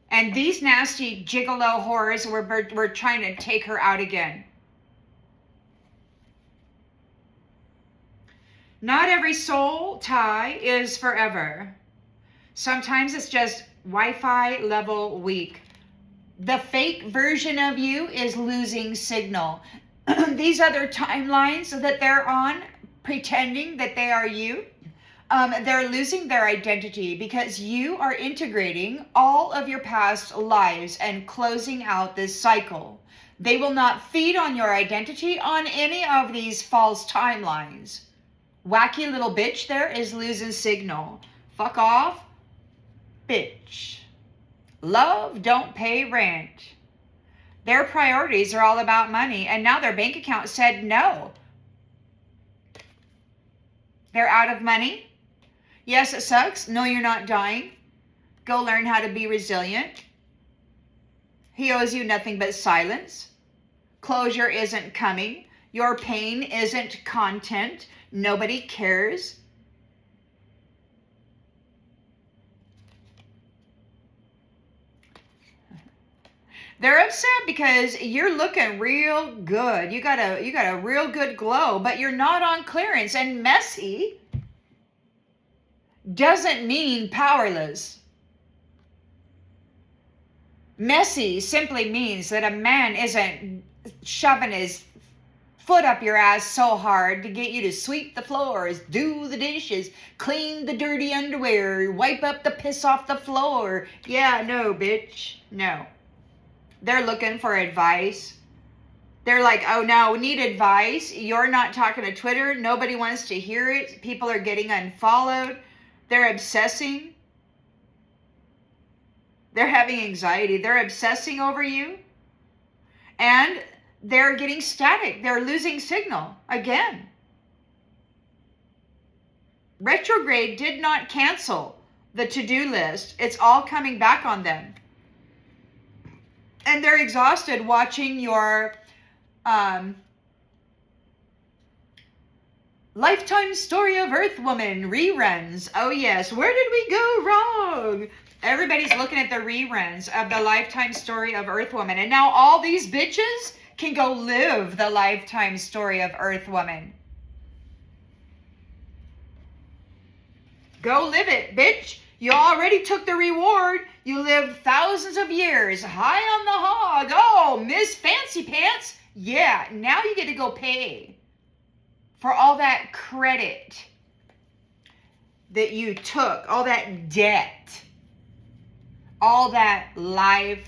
And these nasty gigolo whores were trying to take her out again. Not every soul tie is forever. Sometimes it's just Wi-Fi level weak. The fake version of you is losing signal. These other timelines that they're on, pretending that they are you, they're losing their identity because you are integrating all of your past lives and closing out this cycle. They will not feed on your identity on any of these false timelines. Wacky little bitch there is losing signal. Fuck off. Bitch. Love don't pay rent. Their priorities are all about money, and now their bank account said no. They're out of money. Yes, it sucks. No, you're not dying. Go learn how to be resilient. He owes you nothing but silence. Closure isn't coming. Your pain isn't content. Nobody cares. They're upset because you're looking real good. You got a real good glow, but you're not on clearance. And messy doesn't mean powerless. Messy simply means that a man isn't shoving his foot up your ass so hard to get you to sweep the floors, do the dishes, clean the dirty underwear, wipe up the piss off the floor. Yeah, no, bitch. No. They're looking for advice. They're like, oh, no, we need advice. You're not talking to Twitter. Nobody wants to hear it. People are getting unfollowed. They're obsessing. They're having anxiety. They're obsessing over you. And they're getting static. They're losing signal again. Retrograde did not cancel the to-do list. It's all coming back on them. And they're exhausted watching your Lifetime Story of Earth Woman reruns. Oh yes, where did we go wrong? Everybody's looking at the reruns of the Lifetime Story of Earth Woman. And now all these bitches can go live the Lifetime Story of Earth Woman. Go live it, bitch. You already took the reward. You lived thousands of years high on the hog. Oh, Miss Fancy Pants. Yeah, now you get to go pay for all that credit that you took, all that debt, all that life.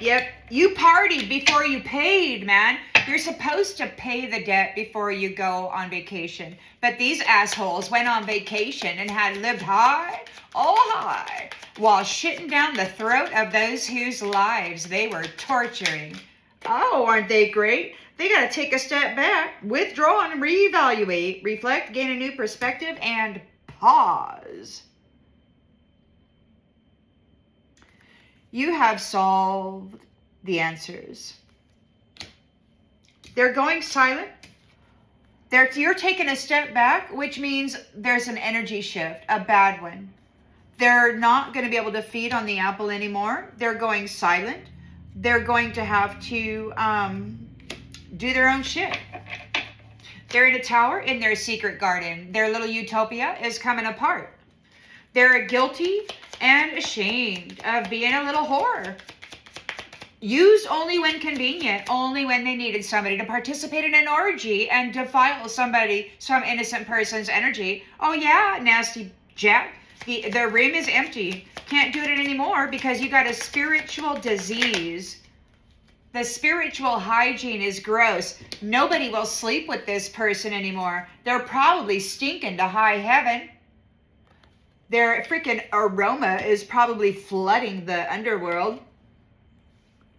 Yep, you partied before you paid, man. You're supposed to pay the debt before you go on vacation. But these assholes went on vacation and had lived high, oh high, while shitting down the throat of those whose lives they were torturing. Oh, aren't they great? They got to take a step back, withdraw and reevaluate, reflect, gain a new perspective, and pause. You have solved the answers. They're going silent. You're taking a step back, which means there's an energy shift, a bad one. They're not going to be able to feed on the apple anymore. They're going silent. They're going to have to do their own shit. They're in a tower in their secret garden. Their little utopia is coming apart. They're guilty and ashamed of being a little whore. Used only when convenient, only when they needed somebody to participate in an orgy and defile some innocent person's energy. Oh yeah, nasty jack. The room is empty. Can't do it anymore because you got a spiritual disease. The spiritual hygiene is gross. Nobody will sleep with this person anymore. They're probably stinking to high heaven. Their freaking aroma is probably flooding the underworld.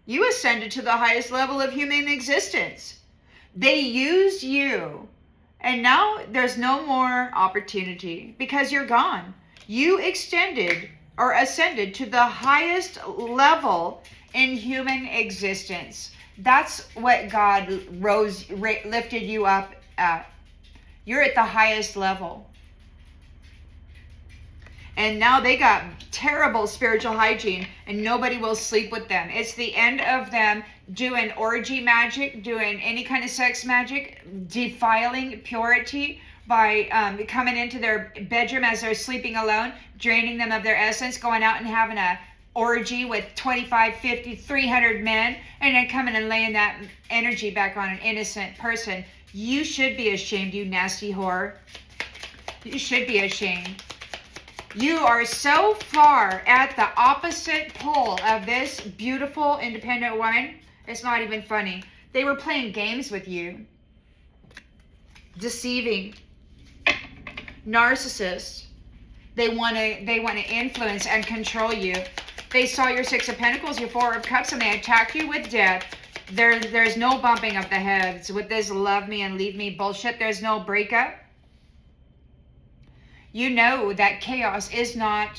You ascended to the highest level of human existence. They used you. And now there's no more opportunity because you're gone. You extended or ascended to the highest level in human existence. That's what God lifted you up at. You're at the highest level. And now they got terrible spiritual hygiene and nobody will sleep with them. It's the end of them doing orgy magic, doing any kind of sex magic, defiling purity by coming into their bedroom as they're sleeping alone, draining them of their essence, going out and having a orgy with 25, 50, 300 men, and then coming and laying that energy back on an innocent person. You should be ashamed, you nasty whore. You should be ashamed. You are so far at the opposite pole of this beautiful, independent woman. It's not even funny. They were playing games with you. Deceiving. Narcissists. They want to influence and control you. They saw your Six of Pentacles, your Four of Cups, and they attacked you with death. There's no bumping of the heads with this love me and leave me bullshit. There's no breakup. You know that chaos is not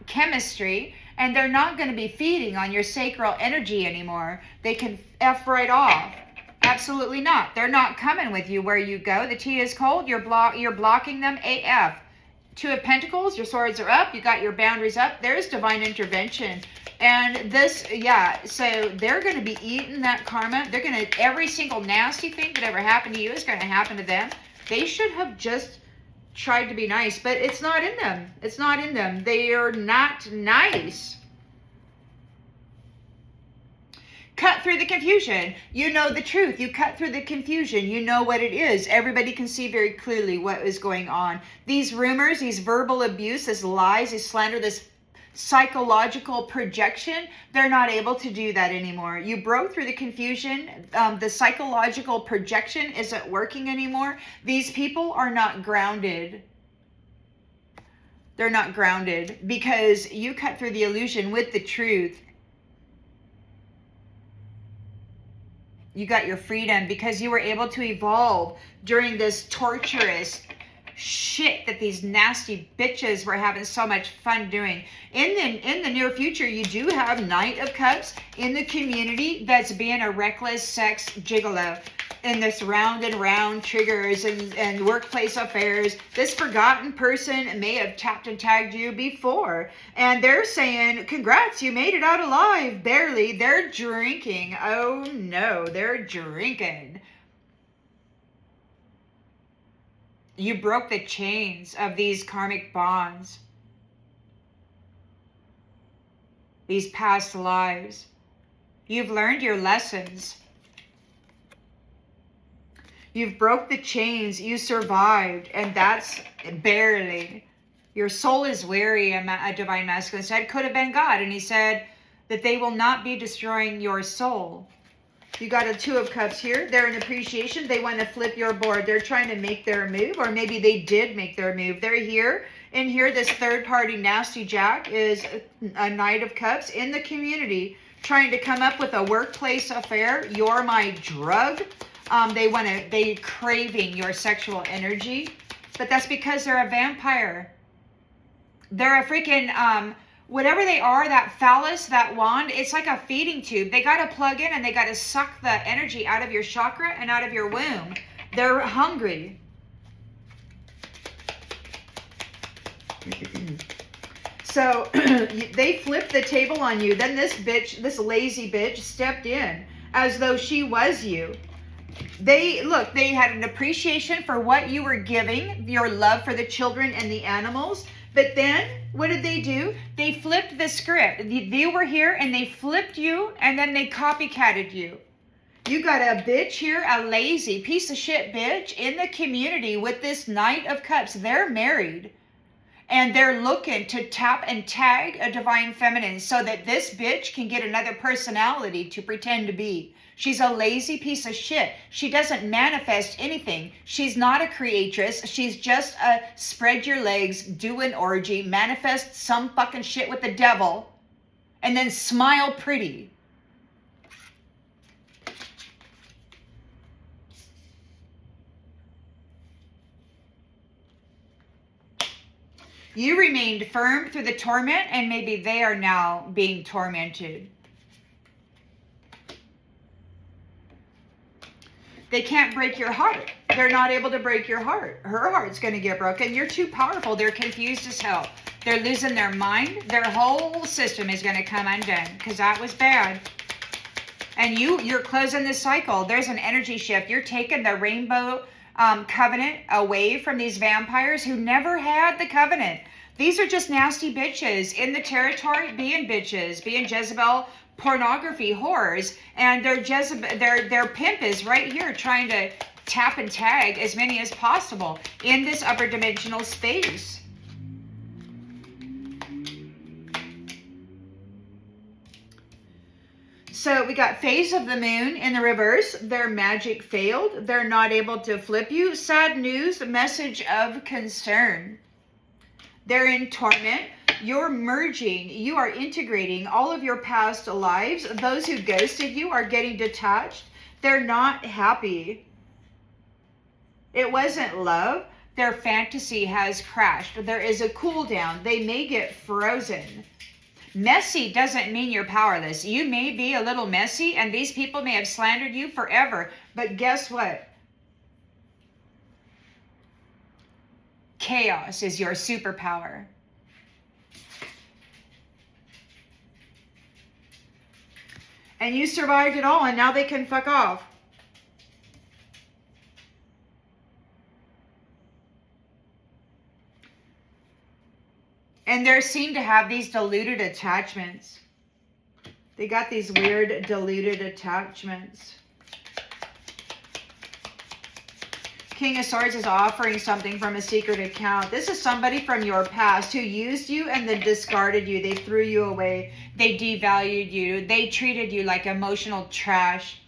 chemistry, and they're not going to be feeding on your sacral energy anymore. They can F right off. Absolutely not. They're not coming with you where you go. The tea is cold. You're blocking them AF. Two of Pentacles, your swords are up. You got your boundaries up. There's divine intervention. And this, yeah, so they're going to be eating that karma. They're going to, every single nasty thing that ever happened to you is going to happen to them. They should have just tried to be nice, but it's not in them. It's not in them. They are not nice. Cut through the confusion. You know the truth. You cut through the confusion. You know what it is. Everybody can see very clearly what is going on. These rumors, these verbal abuse, this lies, this slander, this psychological projection, they're not able to do that anymore. You broke through the confusion. The psychological projection isn't working anymore. These people are not grounded. They're not grounded because you cut through the illusion with the truth. You got your freedom because you were able to evolve during this torturous shit that these nasty bitches were having so much fun doing. In the near future, you do have Knight of Cups in the community that's being a reckless sex gigolo. In this round and round triggers and workplace affairs, this forgotten person may have tapped and tagged you before. And they're saying, congrats, you made it out alive, barely. They're drinking. Oh no, they're drinking. You broke the chains of these karmic bonds. These past lives. You've learned your lessons. You've broke the chains. You survived. And that's barely. Your soul is weary, a divine masculine said. Could have been God. And he said that they will not be destroying your soul. You got a Two of Cups here. They're in appreciation. They want to flip your board. They're trying to make their move, or maybe they did make their move. They're here. In here, this third party nasty jack is a Knight of Cups in the community, trying to come up with a workplace affair. You're my drug. They craving your sexual energy, but that's because they're a vampire. They're a freaking, whatever they are, that phallus, that wand, it's like a feeding tube. They got to plug in and they got to suck the energy out of your chakra and out of your womb. They're hungry. So they flipped the table on you. Then this bitch, this lazy bitch, stepped in as though she was you. They had an appreciation for what you were giving, your love for the children and the animals. But then, what did they do? They flipped the script. They were here and they flipped you, and then they copycatted you. You got a bitch here, a lazy piece of shit bitch in the community with this Knight of Cups. They're married. And they're looking to tap and tag a divine feminine so that this bitch can get another personality to pretend to be. She's a lazy piece of shit. She doesn't manifest anything. She's not a creatress. She's just a spread your legs, do an orgy, manifest some fucking shit with the devil, and then smile pretty. You remained firm through the torment, and maybe they are now being tormented. They can't break your heart. They're not able to break your heart. Her heart's going to get broken. You're too powerful. They're confused as hell. They're losing their mind. Their whole system is going to come undone because that was bad. And you're closing this cycle. There's an energy shift. You're taking the rainbow covenant away from these vampires who never had the covenant. These are just nasty bitches in the territory, being bitches, being Jezebel pornography whores, and their pimp is right here trying to tap and tag as many as possible in this upper dimensional space. So we got phase of the moon in the reverse. Their magic failed. They're not able to flip you. Sad news, message of concern. They're in torment. You're merging. You are integrating all of your past lives. Those who ghosted you are getting detached. They're not happy. It wasn't love. Their fantasy has crashed. There is a cool down. They may get frozen. Messy doesn't mean you're powerless. You may be a little messy, and these people may have slandered you forever. But guess what? Chaos is your superpower. And you survived it all, and now they can fuck off. And they seem to have these deluded attachments. They got these weird deluded attachments. King of Swords is offering something from a secret account. This is somebody from your past who used you and then discarded you. They threw you away. They devalued you. They treated you like emotional trash.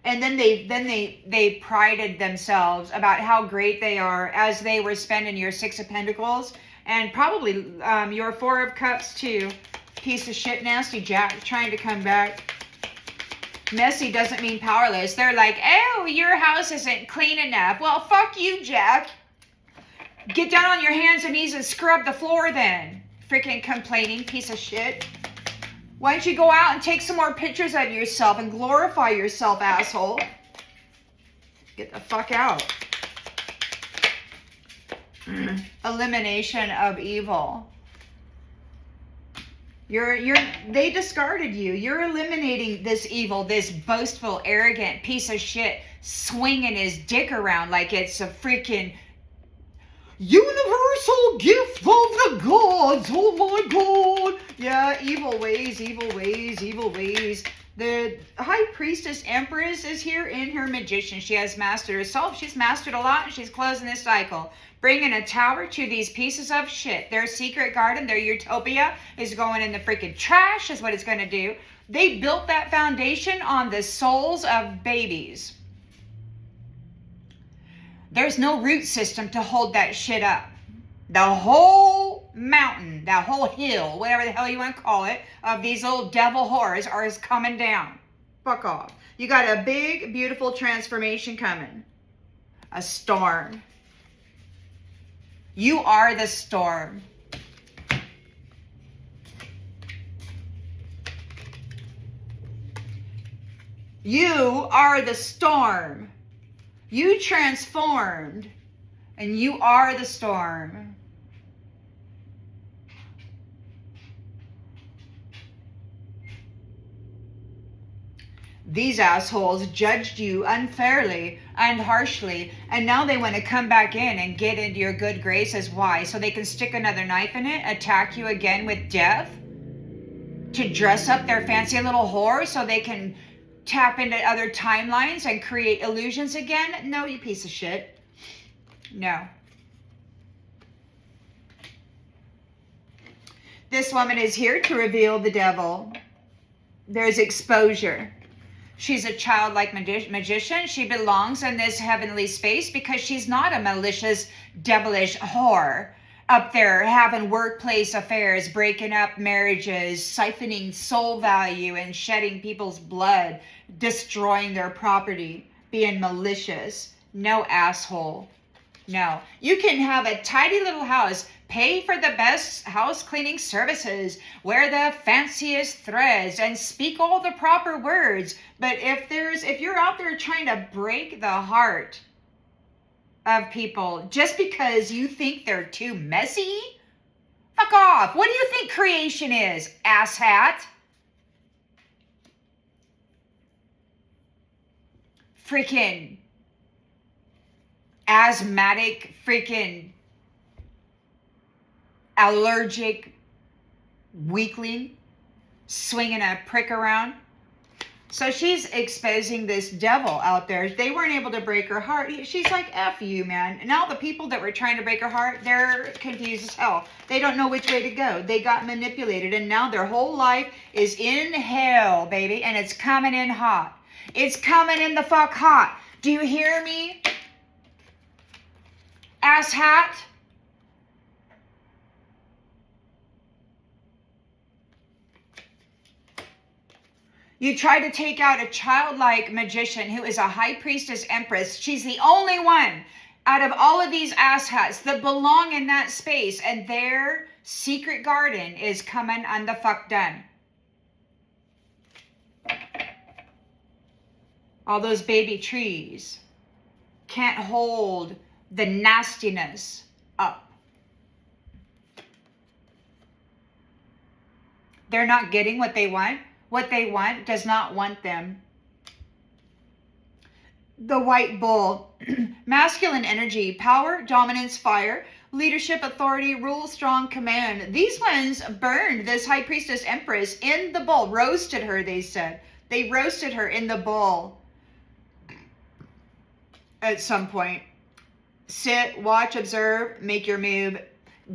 And then they prided themselves about how great they are as they were spending your Six of Pentacles and probably your Four of Cups too. Piece of shit, nasty Jack trying to come back. Messy doesn't mean powerless. They're like, oh, your house isn't clean enough. Well, fuck you, Jack. Get down on your hands and knees and scrub the floor then. Freaking complaining piece of shit. Why don't you go out and take some more pictures of yourself and glorify yourself, asshole? Get the fuck out. Elimination of evil. They discarded you. You're eliminating this evil, this boastful, arrogant piece of shit swinging his dick around like it's a freaking universal gift of the gods. Oh my God. Yeah, evil ways, evil ways, evil ways. The High Priestess Empress is here in her magician. She has mastered herself. She's mastered a lot, and she's closing this cycle. Bringing a tower to these pieces of shit. Their secret garden, their utopia is going in the freaking trash is what it's going to do. They built that foundation on the souls of babies. There's no root system to hold that shit up. The whole mountain, that whole hill, whatever the hell you want to call it, of these little devil whores is coming down. Fuck off. You got a big, beautiful transformation coming. A storm. You are the storm. You are the storm. You transformed, and you are the storm. These assholes judged you unfairly and harshly, and now they want to come back in and get into your good graces. Why? So they can stick another knife in it, attack you again with death? To dress up their fancy little whore so they can tap into other timelines and create illusions again? No, you piece of shit. No. This woman is here to reveal the devil. There's exposure. She's a childlike magician. She belongs in this heavenly space because she's not a malicious, devilish whore up there having workplace affairs, breaking up marriages, siphoning soul value and shedding people's blood, destroying their property, being malicious. No, asshole. No. You can have a tidy little house, pay for the best house cleaning services, wear the fanciest threads, and speak all the proper words. But if you're out there trying to break the heart of people just because you think they're too messy, fuck off. What do you think creation is, asshat? Freaking asthmatic, freaking allergic weakling swinging a prick around. So she's exposing this devil out there. They weren't able to break her heart. She's like, F you, man. And now the people that were trying to break her heart, they're confused as hell. They don't know which way to go. They got manipulated, and now their whole life is in hell, baby, and it's coming in hot. It's coming in the fuck hot. Do you hear me? Asshat? You try to take out a childlike magician who is a high priestess empress. She's the only one out of all of these asshats that belong in that space, and their secret garden is coming on the fuck done. All those baby trees can't hold the nastiness up. They're not getting what they want. What they want does not want them. The white bull, masculine energy, power, dominance, fire, leadership, authority, rule, strong, command. These ones burned this high priestess empress in the bowl, roasted her, they said. They roasted her in the bowl at some point. Sit, watch, observe, make your move.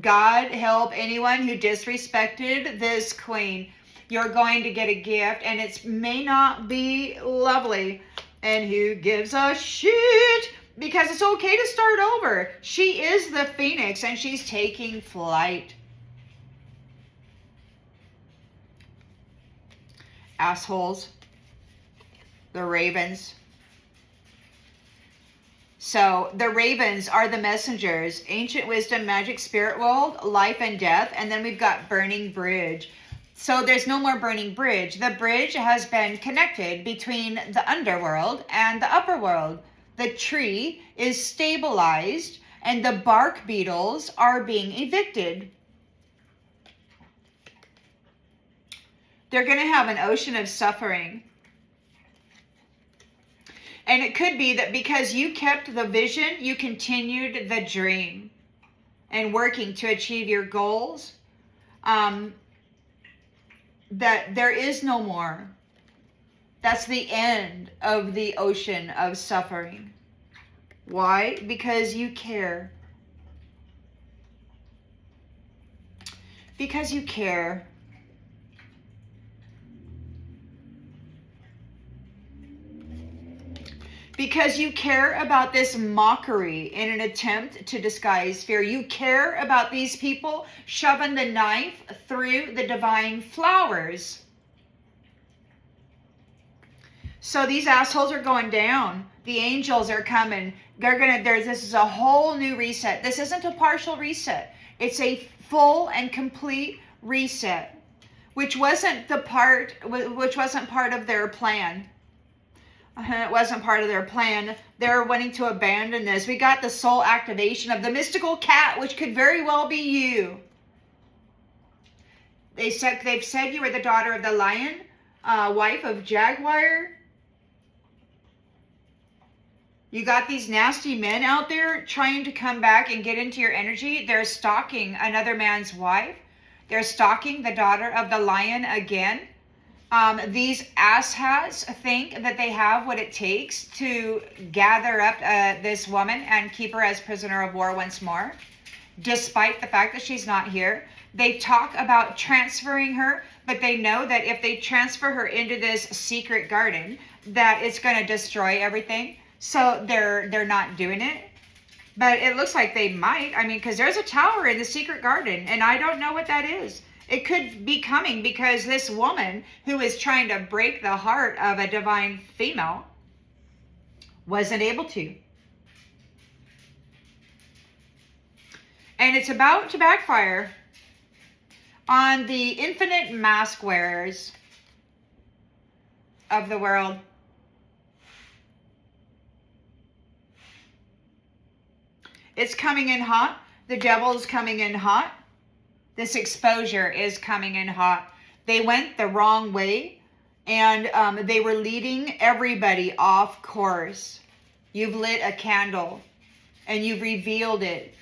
God help anyone who disrespected this queen. You're going to get a gift, and it may not be lovely. And who gives a shit? Because it's okay to start over. She is the phoenix, and she's taking flight. Assholes. The ravens. So the ravens are the messengers. Ancient wisdom, magic, spirit world, life and death. And then we've got burning bridge. So there's no more burning bridge. The bridge has been connected between the underworld and the upper world. The tree is stabilized and the bark beetles are being evicted. They're going to have an ocean of suffering. And it could be that because you kept the vision, you continued the dream and working to achieve your goals. That there is no more. That's the end of the ocean of suffering. Why? Because you care. Because you care. Because you care about this mockery in an attempt to disguise fear. You care about these people shoving the knife through the divine flowers. So these assholes are going down. The angels are coming. This is a whole new reset. This isn't a partial reset. It's a full and complete reset, which wasn't part of their plan. It wasn't part of their plan. They're wanting to abandon this. We got the soul activation of the mystical cat, which could very well be you. They've said you were the daughter of the lion, wife of jaguar. You got these nasty men out there trying to come back and get into your energy. They're stalking another man's wife. They're stalking the daughter of the lion again. These asshats think that they have what it takes to gather up this woman and keep her as prisoner of war once more, despite the fact that she's not here. They talk about transferring her, but they know that if they transfer her into this secret garden, that it's going to destroy everything. So they're not doing it. But it looks like they might. I mean, because there's a tower in the secret garden, and I don't know what that is. It could be coming because this woman who is trying to break the heart of a divine female wasn't able to. And it's about to backfire on the infinite mask wearers of the world. It's coming in hot. The devil is coming in hot. This exposure is coming in hot. They went the wrong way, and they were leading everybody off course. You've lit a candle, and you've revealed it.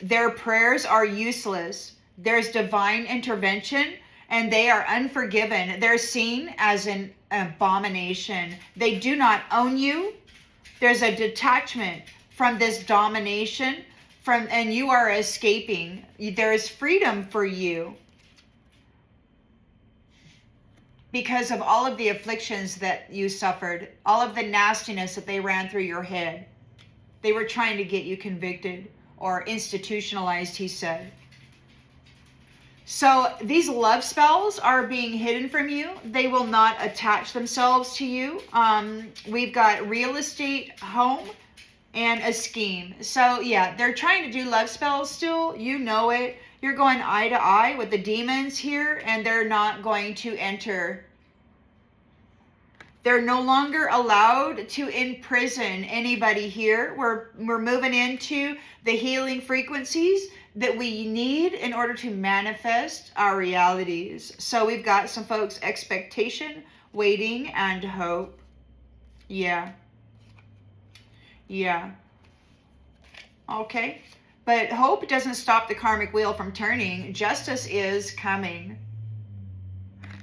Their prayers are useless. There's divine intervention, and they are unforgiven. They're seen as an abomination. They do not own you. There's a detachment from this domination, and you are escaping. There is freedom for you because of all of the afflictions that you suffered, all of the nastiness that they ran through your head. They were trying to get you convicted or institutionalized, he said. So these love spells are being hidden from you. They will not attach themselves to you. We've got real estate, home, and a scheme. So yeah, they're trying to do love spells still. You know it. You're going eye to eye with the demons here, and they're not going to enter. They're no longer allowed to imprison anybody here. We're moving into the healing frequencies that we need in order to manifest our realities. So we've got some folks, expectation, waiting, and hope. Yeah. Okay. But hope doesn't stop the karmic wheel from turning. Justice is coming.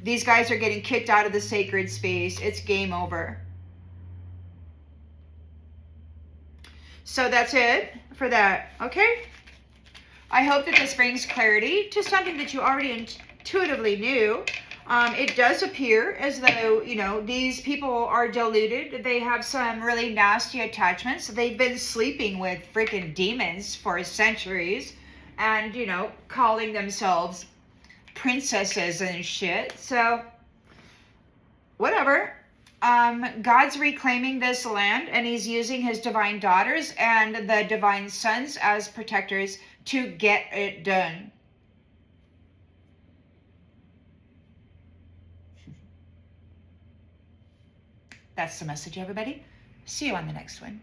These guys are getting kicked out of the sacred space. It's game over. So that's it for that. Okay? I hope that this brings clarity to something that you already intuitively knew. It does appear as though, these people are deluded. They have some really nasty attachments. They've been sleeping with freaking demons for centuries and, calling themselves princesses and shit. So, whatever. God's reclaiming this land, and he's using his divine daughters and the divine sons as protectors to get it done. That's the message, everybody. See you on the next one.